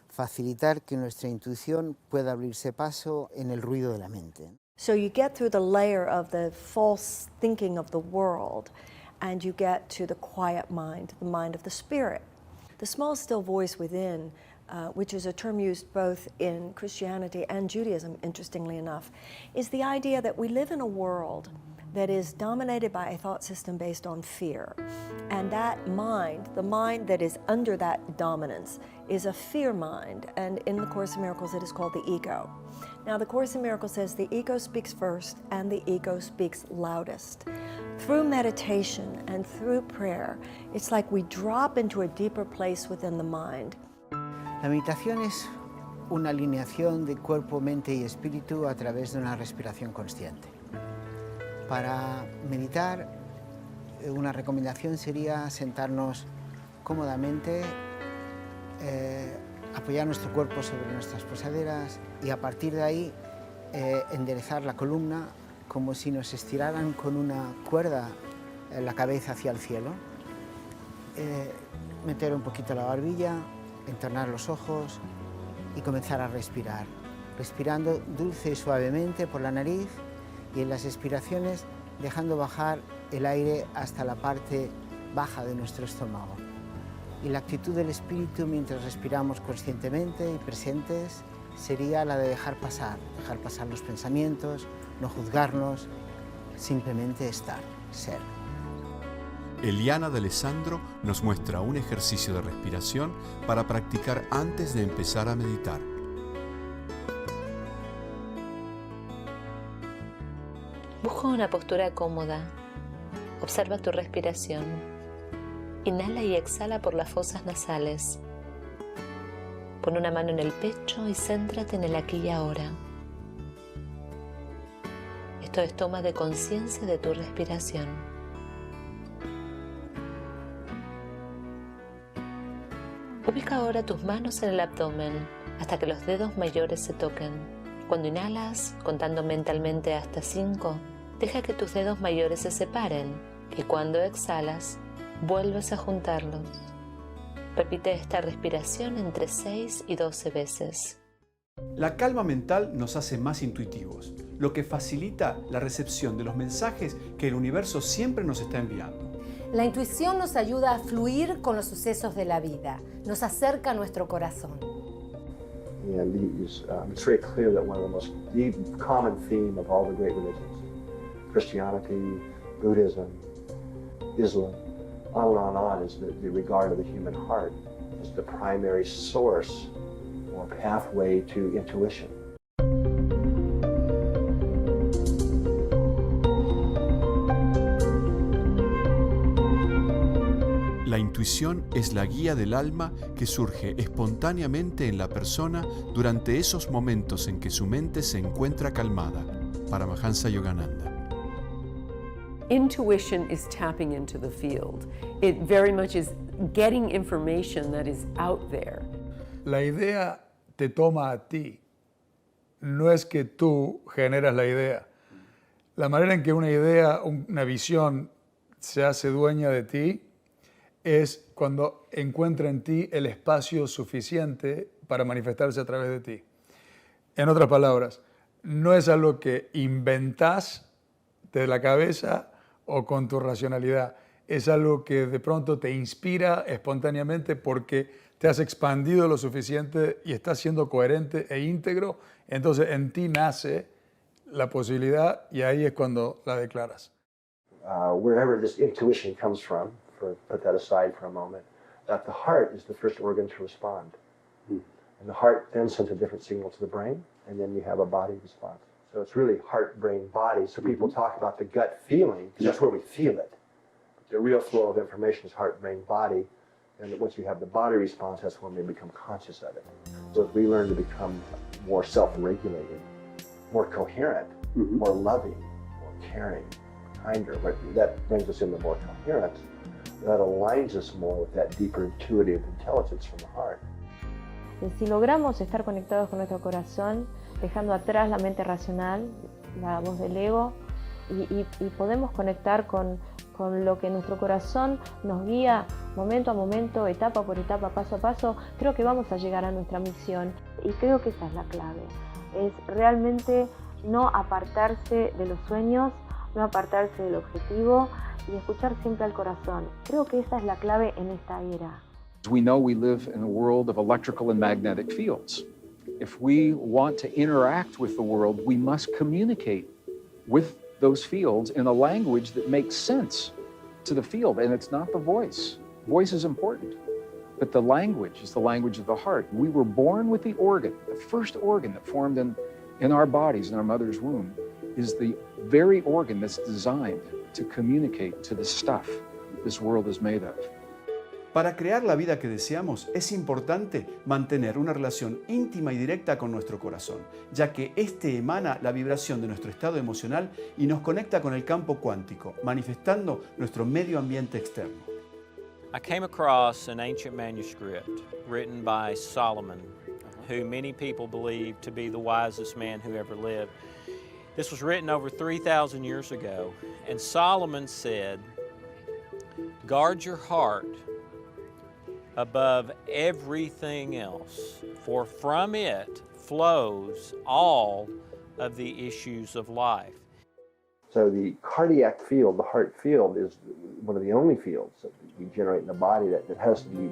facilitar que nuestra intuición pueda abrirse paso en el ruido de la mente. So you get through the layer of the false thinking of the world, and you get to the quiet mind, the mind of the spirit. The small, still voice within, which is a term used both in Christianity and Judaism, interestingly enough, is the idea that we live in a world that is dominated by a thought system based on fear. And that mind, the mind that is under that dominance, is a fear mind. And in the Course in Miracles, it is called the ego. Now, the Course in Miracles says the ego speaks first and the ego speaks loudest. Through meditation and through prayer, it's like we drop into a deeper place within the mind. La meditación es una alineación de cuerpo, mente y espíritu a través de una respiración consciente. Para meditar, una recomendación sería sentarnos cómodamente, apoyar nuestro cuerpo sobre nuestras posaderas y a partir de ahí enderezar la columna como si nos estiraran con una cuerda la cabeza hacia el cielo, meter un poquito la barbilla, entornar los ojos y comenzar a respirar, respirando dulce y suavemente por la nariz y en las expiraciones dejando bajar el aire hasta la parte baja de nuestro estómago. Y la actitud del espíritu mientras respiramos conscientemente y presentes sería la de dejar pasar los pensamientos, no juzgarnos, simplemente estar, ser. Eliana D'Alessandro nos muestra un ejercicio de respiración para practicar antes de empezar a meditar. Busca una postura cómoda. Observa tu respiración. Inhala y exhala por las fosas nasales. Pon una mano en el pecho y céntrate en el aquí y ahora. Esto es toma de conciencia de tu respiración. Ubica ahora tus manos en el abdomen hasta que los dedos mayores se toquen. Cuando inhalas, contando mentalmente hasta 5, deja que tus dedos mayores se separen y cuando exhalas, vuelves a juntarlos. Repite esta respiración entre 6 y 12 veces. La calma mental nos hace más intuitivos, lo que facilita la recepción de los mensajes que el universo siempre nos está enviando. La intuición nos ayuda a fluir con los sucesos de la vida, nos acerca a nuestro corazón. And it's very clear that one of the most common theme of all the great religions, Christianity, Buddhism, Islam, on, is the regard of the human heart as the primary source or pathway to intuition. La intuición es la guía del alma que surge espontáneamente en la persona durante esos momentos en que su mente se encuentra calmada. Paramahansa Yogananda. Intuition is tapping into the field. It very much is getting information that is out there. La idea te toma a ti. No es que tú generas la idea. La manera en que una idea, una visión se hace dueña de ti es cuando encuentra en ti el espacio suficiente para manifestarse a través de ti. En otras palabras, no es algo que inventás de la cabeza o con tu racionalidad. Es algo que de pronto te inspira espontáneamente porque te has expandido lo suficiente y estás siendo coherente e íntegro. Entonces en ti nace la posibilidad y ahí es cuando la declaras. Wherever this intuition comes from, put that aside for a moment, that the heart is the first organ to respond. And the heart then sends a different signal to the brain, and then you have a body response. So it's really heart, brain, body. So people talk about the gut feeling, because that's where we feel it. But the real flow of information is heart, brain, body. And once you have the body response, that's when we become conscious of it. So as we learn to become more self-regulated, more coherent, more loving, more caring, kinder, that brings us into more coherence. That aligns us more with that deeper intuitive intelligence from the heart. Si logramos estar conectados con nuestro corazón, dejando atrás la mente racional, la voz del ego, y podemos conectar con lo que nuestro corazón nos guía momento a momento, etapa por etapa, paso a paso, creo que vamos a llegar a nuestra misión. Y creo que esa es la clave, es realmente no apartarse de los sueños, no apartarse del objetivo, y escuchar siempre al corazón. Creo que esa es la clave en esta era. We know we live in a world of electrical and magnetic fields. If we want to interact with the world, we must communicate with those fields in a language that makes sense to the field, and it's not the voice. Voice is important, but the language is the language of the heart. We were born with the organ, the first organ that formed in our bodies, in our mother's womb, is the very organ that's designed to communicate to the stuff this world is made of. Para crear la vida que deseamos es importante mantener una relación íntima y directa con nuestro corazón, ya que este emana la vibración de nuestro estado emocional y nos conecta con el campo cuántico, manifestando nuestro medio ambiente externo. I came across an ancient manuscript written by Solomon, who many people believe to be the wisest man who ever lived. This was written over 3,000 years ago, and Solomon said, "Guard your heart above everything else, for from it flows all of the issues of life." So the cardiac field, the heart field, is one of the only fields that we generate in the body that has the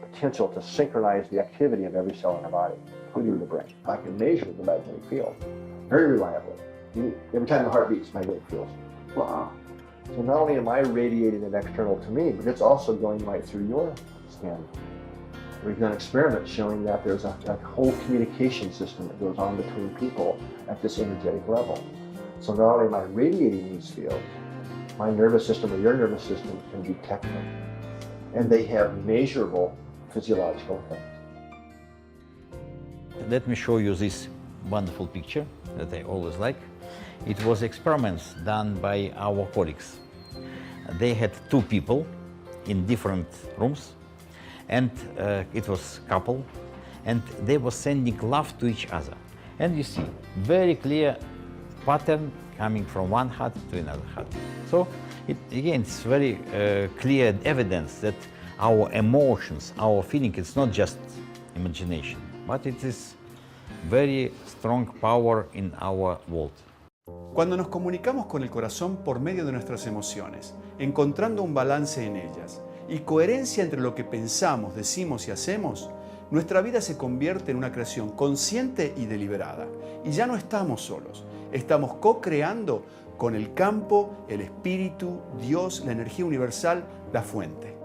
potential to synchronize the activity of every cell in the body, including the brain. I can measure the magnetic field very reliably. Every time the heart beats, magnetic fields. Wow. So not only am I radiating it external to me, but it's also going right through your skin. We've done experiments showing that there's a whole communication system that goes on between people at this energetic level. So not only am I radiating these fields, my nervous system or your nervous system can detect them. And they have measurable physiological effects. Let me show you this wonderful picture that I always like. It was experiments done by our colleagues. They had two people in different rooms, and it was a couple, and they were sending love to each other. And you see, very clear pattern coming from one heart to another heart. So, again, it's very clear evidence that our emotions, our feeling, it's not just imagination, but it is very strong power in our world. Cuando nos comunicamos con el corazón por medio de nuestras emociones, encontrando un balance en ellas y coherencia entre lo que pensamos, decimos y hacemos, nuestra vida se convierte en una creación consciente y deliberada. Y ya no estamos solos, estamos co-creando con el campo, el espíritu, Dios, la energía universal, la fuente.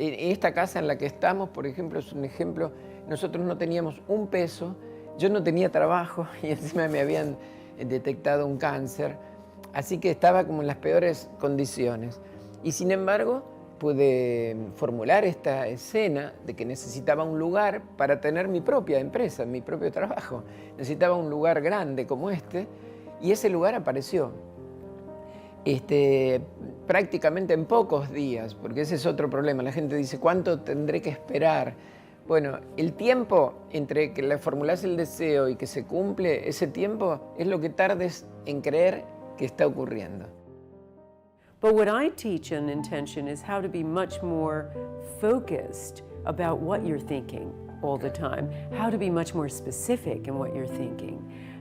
Esta casa en la que estamos, por ejemplo, es un ejemplo. Nosotros no teníamos un peso, yo no tenía trabajo y encima me habían detectado un cáncer, así que estaba como en las peores condiciones. Y sin embargo, pude formular esta escena de que necesitaba un lugar para tener mi propia empresa, mi propio trabajo. Necesitaba un lugar grande como este y ese lugar apareció. Prácticamente en pocos días, porque ese es otro problema. La gente dice, ¿cuánto tendré que esperar? Bueno, el tiempo entre que le formulas el deseo y que se cumple, ese tiempo es lo que tardes en creer que está ocurriendo. But what I teach in intention is how to be much more focused about what you're thinking all the time, how to be much more specific in what you're thinking.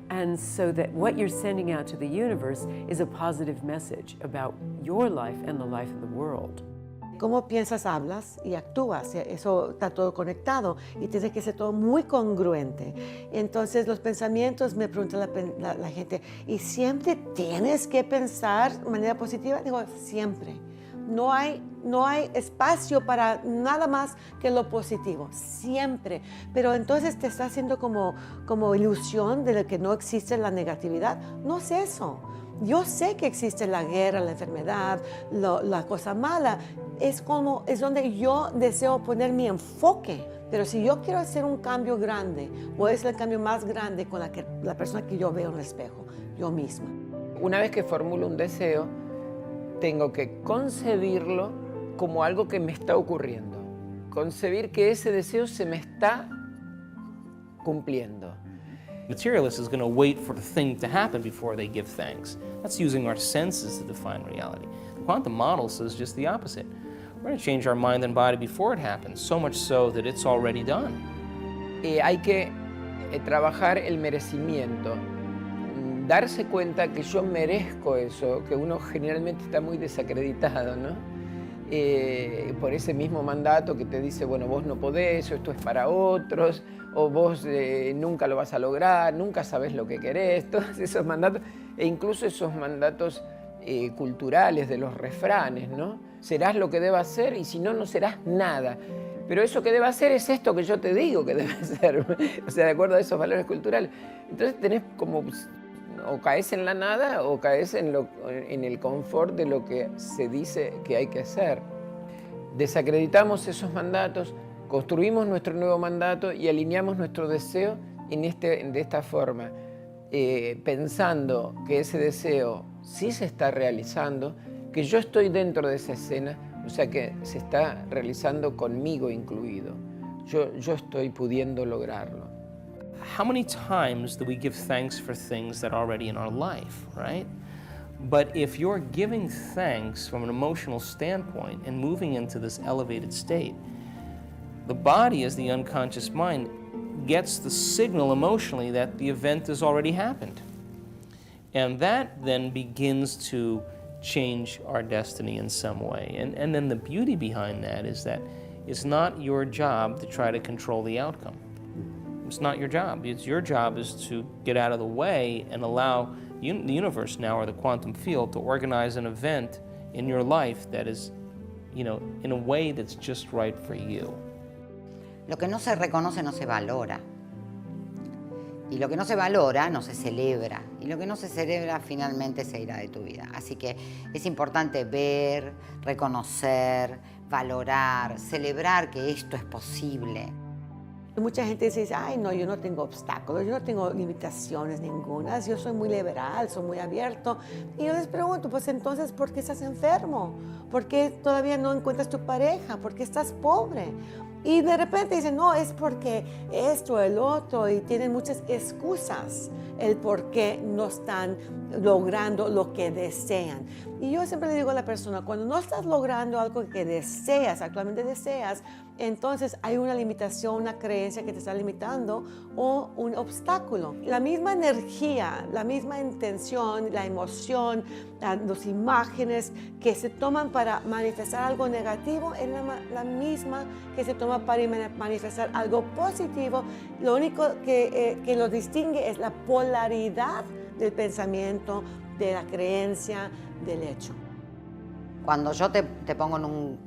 And so that what you're sending out to the universe is a positive message about your life and the life of the world. Cómo piensas, hablas y actúas. Eso está todo conectado y tiene que ser todo muy congruente. Entonces los pensamientos, me pregunta la gente, ¿y siempre tienes que pensar de manera positiva? Digo, siempre. No hay espacio para nada más que lo positivo, siempre. Pero entonces te está haciendo como ilusión de que no existe la negatividad. No es eso. Yo sé que existe la guerra, la enfermedad, la cosa mala. Es donde yo deseo poner mi enfoque. Pero si yo quiero hacer un cambio grande, voy a hacer el cambio más grande con la persona que yo veo en el espejo, yo misma. Una vez que formulo un deseo, tengo que concebirlo como algo que me está ocurriendo. Concebir que ese deseo se me está cumpliendo. Materialist is going to wait for the thing to happen before they give thanks. That's using our senses to define reality. The quantum model says just the opposite. We're going to change our mind and body before it happens, so much so that it's already done. Hay que trabajar el merecimiento. Darse cuenta que yo merezco eso, que uno generalmente está muy desacreditado, ¿no? Por ese mismo mandato que te dice, bueno, vos no podés, o esto es para otros, o vos nunca lo vas a lograr, nunca sabés lo que querés, todos esos mandatos, e incluso esos mandatos culturales de los refranes, ¿no? Serás lo que debas ser y si no, no serás nada. pero eso que debe hacer es esto que yo te digo que debe hacer, o sea, de acuerdo a esos valores culturales. Entonces tenés como, o caes en la nada o caes en el confort de lo que se dice que hay que hacer. Desacreditamos esos mandatos, construimos nuestro nuevo mandato y alineamos nuestro deseo de esta forma, pensando que ese deseo sí se está realizando, que yo estoy dentro de esa escena, o sea que se está realizando conmigo incluido. Yo estoy pudiendo lograrlo. How many times do we give thanks for things that are already in our life, right? But if you're giving thanks from an emotional standpoint and moving into this elevated state, the body, as the unconscious mind, gets the signal emotionally that the event has already happened. And that then begins to change our destiny in some way. And then the beauty behind that is that it's not your job to try to control the outcome. It's not your job. Your job is to get out of the way and allow the universe now, or the quantum field, to organize an event in your life that is, in a way that's just right for you. Lo que no se reconoce no se valora. Y lo que no se valora no se celebra. Y lo que no se celebra finalmente se irá de tu vida. Así que es importante ver, reconocer, valorar, celebrar que esto es posible. Mucha gente dice, ay no, yo no tengo obstáculos, yo no tengo limitaciones ninguna, yo soy muy liberal, soy muy abierto. Y yo les pregunto, pues entonces, ¿por qué estás enfermo? ¿Por qué todavía no encuentras tu pareja? ¿Por qué estás pobre? Y de repente dicen, no, es porque esto, el otro, y tienen muchas excusas el por qué no están logrando lo que desean. Y yo siempre le digo a la persona, cuando no estás logrando algo que deseas, actualmente deseas, entonces hay una limitación, una creencia que te está limitando o un obstáculo. La misma energía, la misma intención, la emoción, las imágenes que se toman para manifestar algo negativo es la misma que se toma para manifestar algo positivo. Lo único que lo distingue es la polaridad del pensamiento, de la creencia, del hecho. Cuando yo te pongo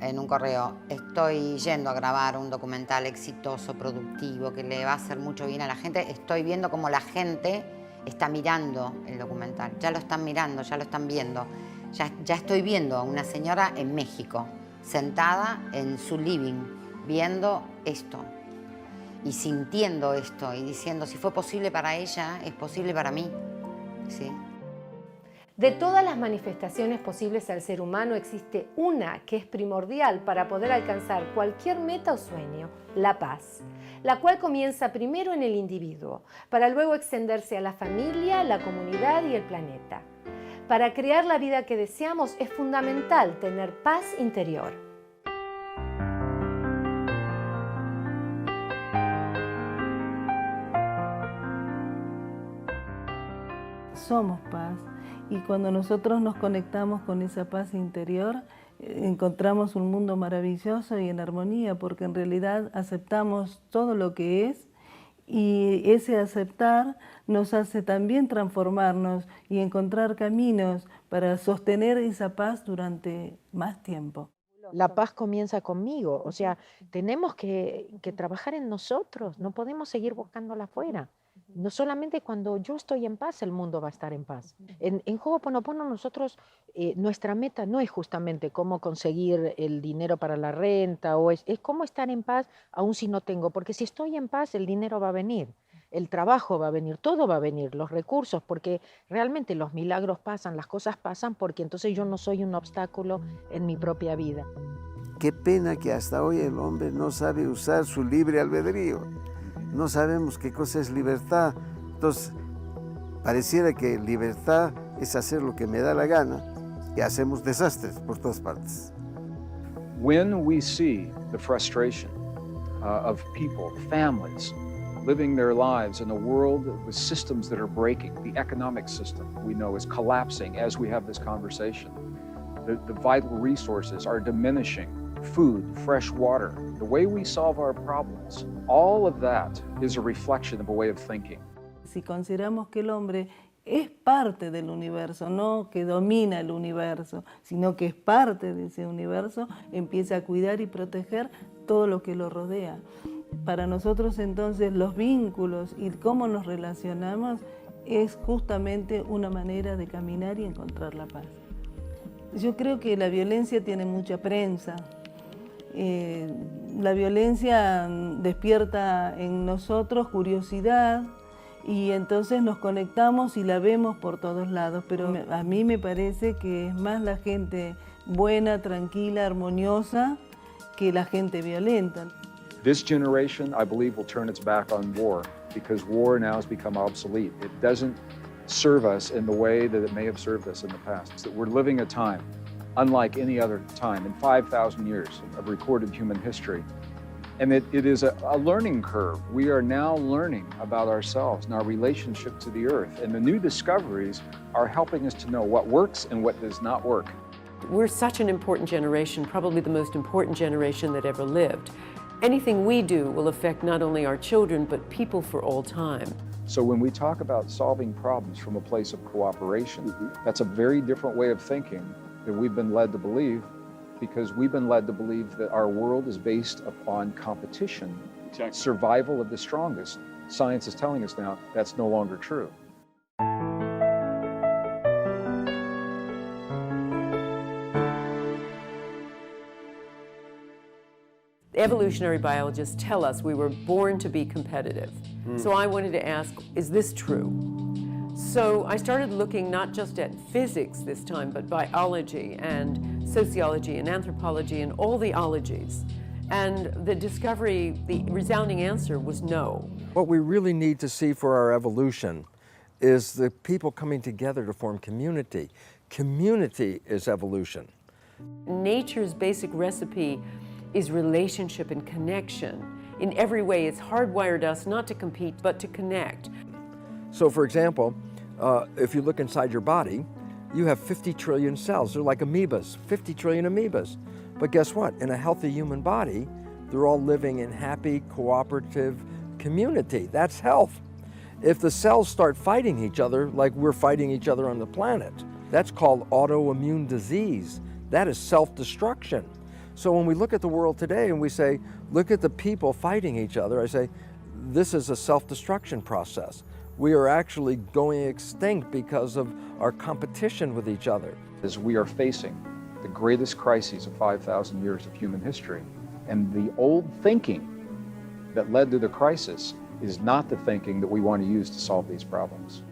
en un correo, estoy yendo a grabar un documental exitoso, productivo, que le va a hacer mucho bien a la gente, estoy viendo cómo la gente está mirando el documental. Ya lo están mirando, ya lo están viendo. Ya estoy viendo a una señora en México, sentada en su living, viendo esto y sintiendo esto y diciendo, si fue posible para ella, es posible para mí. ¿Sí? De todas las manifestaciones posibles al ser humano existe una que es primordial para poder alcanzar cualquier meta o sueño, la paz, la cual comienza primero en el individuo, para luego extenderse a la familia, la comunidad y el planeta. Para crear la vida que deseamos es fundamental tener paz interior. Somos paz. Y cuando nosotros nos conectamos con esa paz interior, encontramos un mundo maravilloso y en armonía, porque en realidad aceptamos todo lo que es, y ese aceptar nos hace también transformarnos y encontrar caminos para sostener esa paz durante más tiempo. La paz comienza conmigo, o sea, tenemos que trabajar en nosotros, no podemos seguir buscándola afuera. No solamente cuando yo estoy en paz, el mundo va a estar en paz. En Ho'oponopono nosotros, nuestra meta no es justamente cómo conseguir el dinero para la renta, o es cómo estar en paz aun si no tengo, porque si estoy en paz el dinero va a venir, el trabajo va a venir, todo va a venir, los recursos, porque realmente los milagros pasan, las cosas pasan, porque entonces yo no soy un obstáculo en mi propia vida. Qué pena que hasta hoy el hombre no sabe usar su libre albedrío. No sabemos qué cosa es libertad. Entonces, pareciera que libertad es hacer lo que me da la gana y hacemos desastres por todas partes. When we see the frustration of people, families, living their lives in a world with systems that are breaking, the economic system we know is collapsing as we have this conversation. The vital resources are diminishing. Food, fresh water, the way we solve our problems, all of that is a reflection of a way of thinking. Si consideramos que el hombre es parte del universo, no que domina el universo, sino que es parte de ese universo, empieza a cuidar y proteger todo lo que lo rodea. Para nosotros entonces los vínculos y cómo nos relacionamos es justamente una manera de caminar y encontrar la paz. Yo creo que la violencia tiene mucha prensa. La violencia despierta en nosotros curiosidad y entonces nos conectamos y la vemos por todos lados, pero a mí me parece que es más la gente buena, tranquila, armoniosa que la gente violenta. This generation, I believe, will turn its back on war because war now has become obsolete. It doesn't serve us in the way that it may have served us in the past. That we're living a time unlike any other time in 5,000 years of recorded human history. And it is a learning curve. We are now learning about ourselves and our relationship to the earth. And the new discoveries are helping us to know what works and what does not work. We're such an important generation, probably the most important generation that ever lived. Anything we do will affect not only our children, but people for all time. So when we talk about solving problems from a place of cooperation, that's a very different way of thinking that we've been led to believe, because we've been led to believe that our world is based upon competition, survival of the strongest. Science is telling us now that's no longer true. Evolutionary biologists tell us we were born to be competitive. So I wanted to ask, is this true? So I started looking not just at physics this time, but biology and sociology and anthropology and all the ologies. And the discovery, the resounding answer was no. What we really need to see for our evolution is the people coming together to form community. Community is evolution. Nature's basic recipe is relationship and connection. In every way, it's hardwired us not to compete, but to connect. So for example, if you look inside your body, you have 50 trillion cells. They're like amoebas, 50 trillion amoebas. But guess what? In a healthy human body, they're all living in happy, cooperative community. That's health. If the cells start fighting each other like we're fighting each other on the planet, that's called autoimmune disease. That is self-destruction. So when we look at the world today and we say, look at the people fighting each other, I say, this is a self-destruction process. We are actually going extinct because of our competition with each other. As we are facing the greatest crises of 5,000 years of human history, and the old thinking that led to the crisis is not the thinking that we want to use to solve these problems.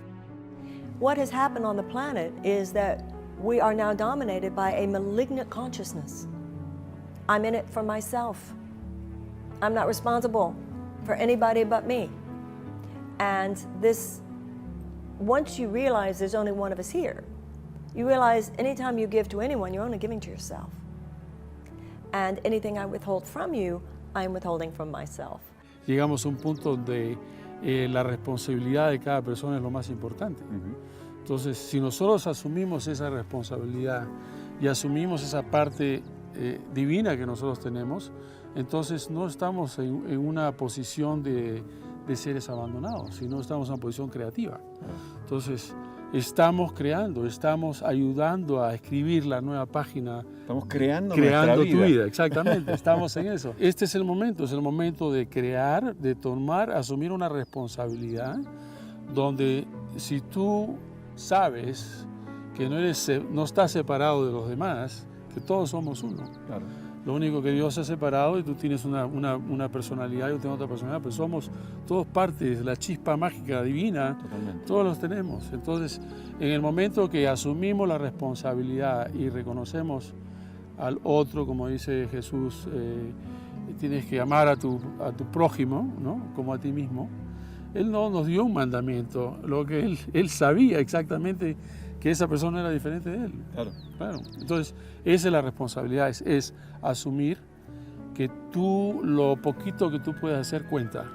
What has happened on the planet is that we are now dominated by a malignant consciousness. I'm in it for myself. I'm not responsible for anybody but me. And this, once you realize there's only one of us here, you realize anytime you give to anyone, you're only giving to yourself. And anything I withhold from you, I'm withholding from myself. Llegamos a un punto donde la responsabilidad de cada persona es lo más importante. Entonces, si nosotros asumimos esa responsabilidad y asumimos esa parte divina que nosotros tenemos, entonces no estamos en una posición de seres abandonados, sino estamos en una posición creativa. Entonces, estamos creando, estamos ayudando a escribir la nueva página. Estamos creando tu vida. vida, exactamente, estamos en eso. Este es el momento de crear, de tomar, asumir una responsabilidad donde si tú sabes que no estás separado de los demás, que todos somos uno. Claro. Lo único que Dios ha separado y tú tienes una personalidad, yo tengo otra personalidad, pero somos todos partes, la chispa mágica divina, Totalmente. Todos los tenemos. Entonces, en el momento que asumimos la responsabilidad y reconocemos al otro, como dice Jesús, tienes que amar a tu prójimo, ¿no? Como a ti mismo. Él no nos dio un mandamiento, lo que él sabía exactamente que esa persona era diferente de él. Claro. Claro. Entonces, esa es la responsabilidad, es asumir que tú, lo poquito que tú puedes hacer, cuenta.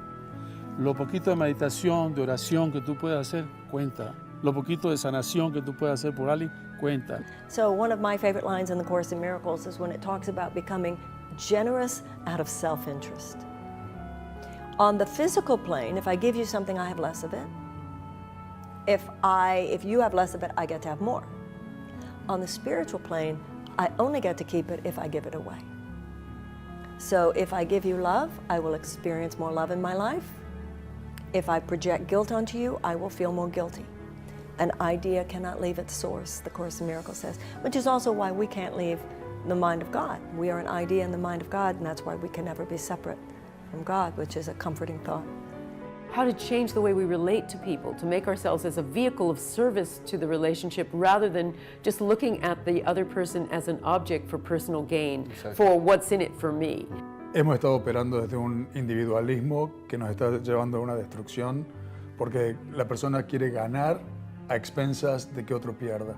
Lo poquito de meditación, de oración que tú puedes hacer, cuenta. Lo poquito de sanación que tú puedes hacer por alguien, cuenta. So one of my favorite lines in the Course in Miracles is when it talks about becoming generous out of self-interest. On the physical plane, if I give you something, I have less of it. If you have less of it, I get to have more. On the spiritual plane, I only get to keep it if I give it away. So if I give you love, I will experience more love in my life. If I project guilt onto you, I will feel more guilty. An idea cannot leave its source, the Course in Miracles says, which is also why we can't leave the mind of God. We are an idea in the mind of God, and that's why we can never be separate from God, which is a comforting thought. How to change the way we relate to people, to make ourselves as a vehicle of service to the relationship rather than just looking at the other person as an object for personal gain, for what's in it for me. Hemos estado operando desde un individualismo que nos está llevando a una destrucción porque la persona quiere ganar a expensas de que otro pierda.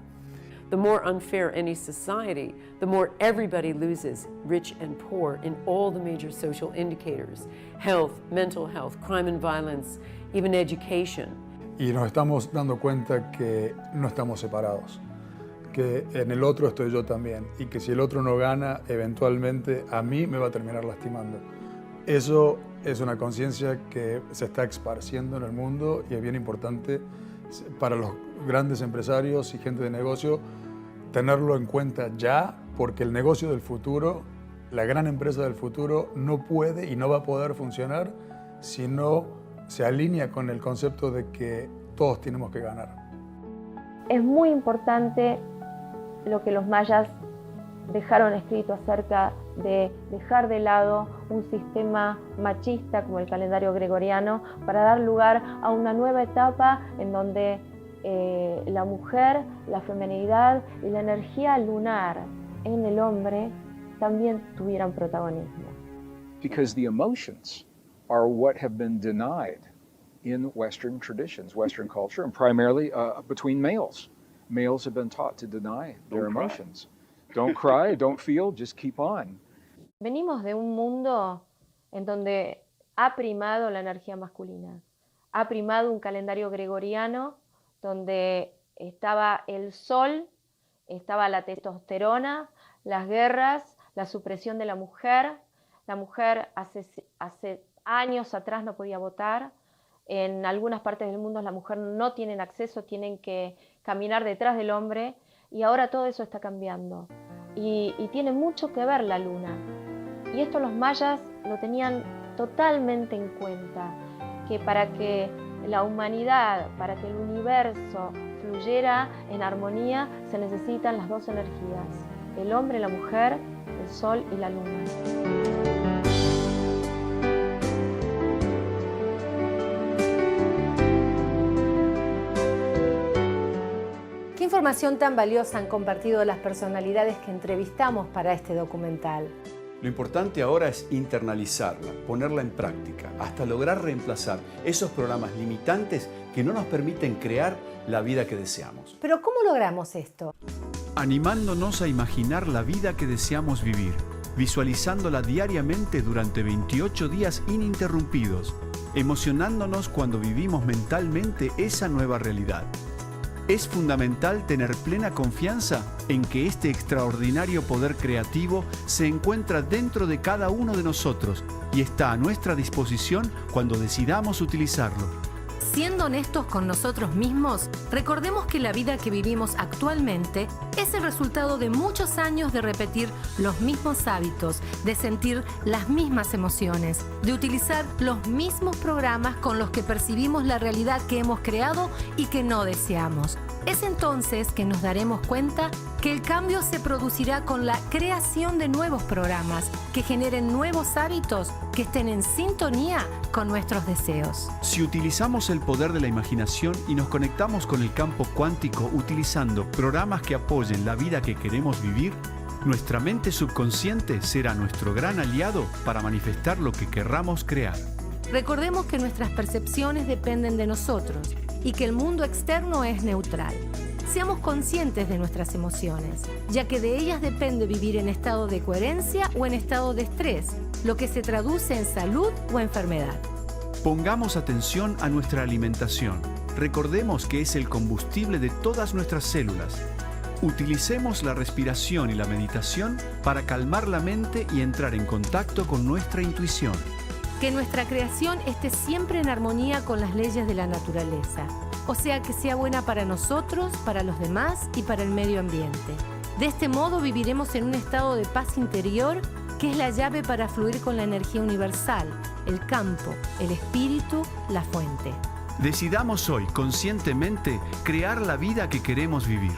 The more unfair any society, the more everybody loses, rich and poor, in all the major social indicators: health, mental health, crime and violence, even education. Y nos estamos dando cuenta que no estamos separados, que en el otro estoy yo también, y que si el otro no gana, eventualmente a mí me va a terminar lastimando. Eso es una conciencia que se está esparciendo en el mundo y es bien importante para los grandes empresarios y gente de negocio tenerlo en cuenta ya, porque el negocio del futuro, la gran empresa del futuro, no puede y no va a poder funcionar si no se alinea con el concepto de que todos tenemos que ganar. Es muy importante lo que los mayas dejaron escrito acerca de dejar de lado un sistema machista como el calendario gregoriano para dar lugar a una nueva etapa en donde la mujer, la feminidad y la energía lunar en el hombre también tuvieran protagonismo. Because the emotions are what have been denied in Western traditions, Western culture, and primarily between males. Males have been taught to deny their emotions. Don't cry, don't feel, just keep on. Venimos de un mundo en donde ha primado la energía masculina, ha primado un calendario gregoriano donde estaba el sol, estaba la testosterona, las guerras, la supresión de la mujer. La mujer hace años atrás no podía votar. En algunas partes del mundo la mujer no tienen acceso, tienen que caminar detrás del hombre, y ahora todo eso está cambiando. Y tiene mucho que ver la luna. Y esto los mayas lo tenían totalmente en cuenta, que para que la humanidad, para que el universo fluyera en armonía, se necesitan las dos energías: el hombre, la mujer, el sol y la luna. ¿Qué información tan valiosa han compartido las personalidades que entrevistamos para este documental? Lo importante ahora es internalizarla, ponerla en práctica, hasta lograr reemplazar esos programas limitantes que no nos permiten crear la vida que deseamos. ¿Pero cómo logramos esto? Animándonos a imaginar la vida que deseamos vivir, visualizándola diariamente durante 28 días ininterrumpidos, emocionándonos cuando vivimos mentalmente esa nueva realidad. Es fundamental tener plena confianza en que este extraordinario poder creativo se encuentra dentro de cada uno de nosotros y está a nuestra disposición cuando decidamos utilizarlo. Siendo honestos con nosotros mismos, recordemos que la vida que vivimos actualmente es el resultado de muchos años de repetir los mismos hábitos, de sentir las mismas emociones, de utilizar los mismos programas con los que percibimos la realidad que hemos creado y que no deseamos. Es entonces que nos daremos cuenta que el cambio se producirá con la creación de nuevos programas que generen nuevos hábitos que estén en sintonía con nuestros deseos. Si utilizamos el poder de la imaginación y nos conectamos con el campo cuántico utilizando programas que apoyen la vida que queremos vivir, nuestra mente subconsciente será nuestro gran aliado para manifestar lo que querramos crear. Recordemos que nuestras percepciones dependen de nosotros y que el mundo externo es neutral. Seamos conscientes de nuestras emociones, ya que de ellas depende vivir en estado de coherencia o en estado de estrés, lo que se traduce en salud o enfermedad. Pongamos atención a nuestra alimentación. Recordemos que es el combustible de todas nuestras células. Utilicemos la respiración y la meditación para calmar la mente y entrar en contacto con nuestra intuición. Que nuestra creación esté siempre en armonía con las leyes de la naturaleza, o sea, que sea buena para nosotros, para los demás y para el medio ambiente. De este modo viviremos en un estado de paz interior que es la llave para fluir con la energía universal, el campo, el espíritu, la fuente. Decidamos hoy, conscientemente, crear la vida que queremos vivir.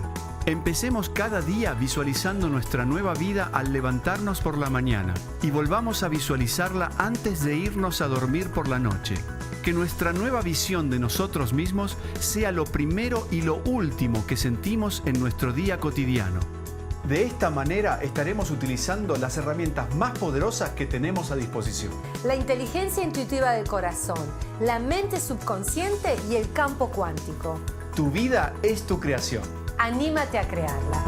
Empecemos cada día visualizando nuestra nueva vida al levantarnos por la mañana y volvamos a visualizarla antes de irnos a dormir por la noche. Que nuestra nueva visión de nosotros mismos sea lo primero y lo último que sentimos en nuestro día cotidiano. De esta manera estaremos utilizando las herramientas más poderosas que tenemos a disposición. La inteligencia intuitiva del corazón, la mente subconsciente y el campo cuántico. Tu vida es tu creación. Anímate a crearla.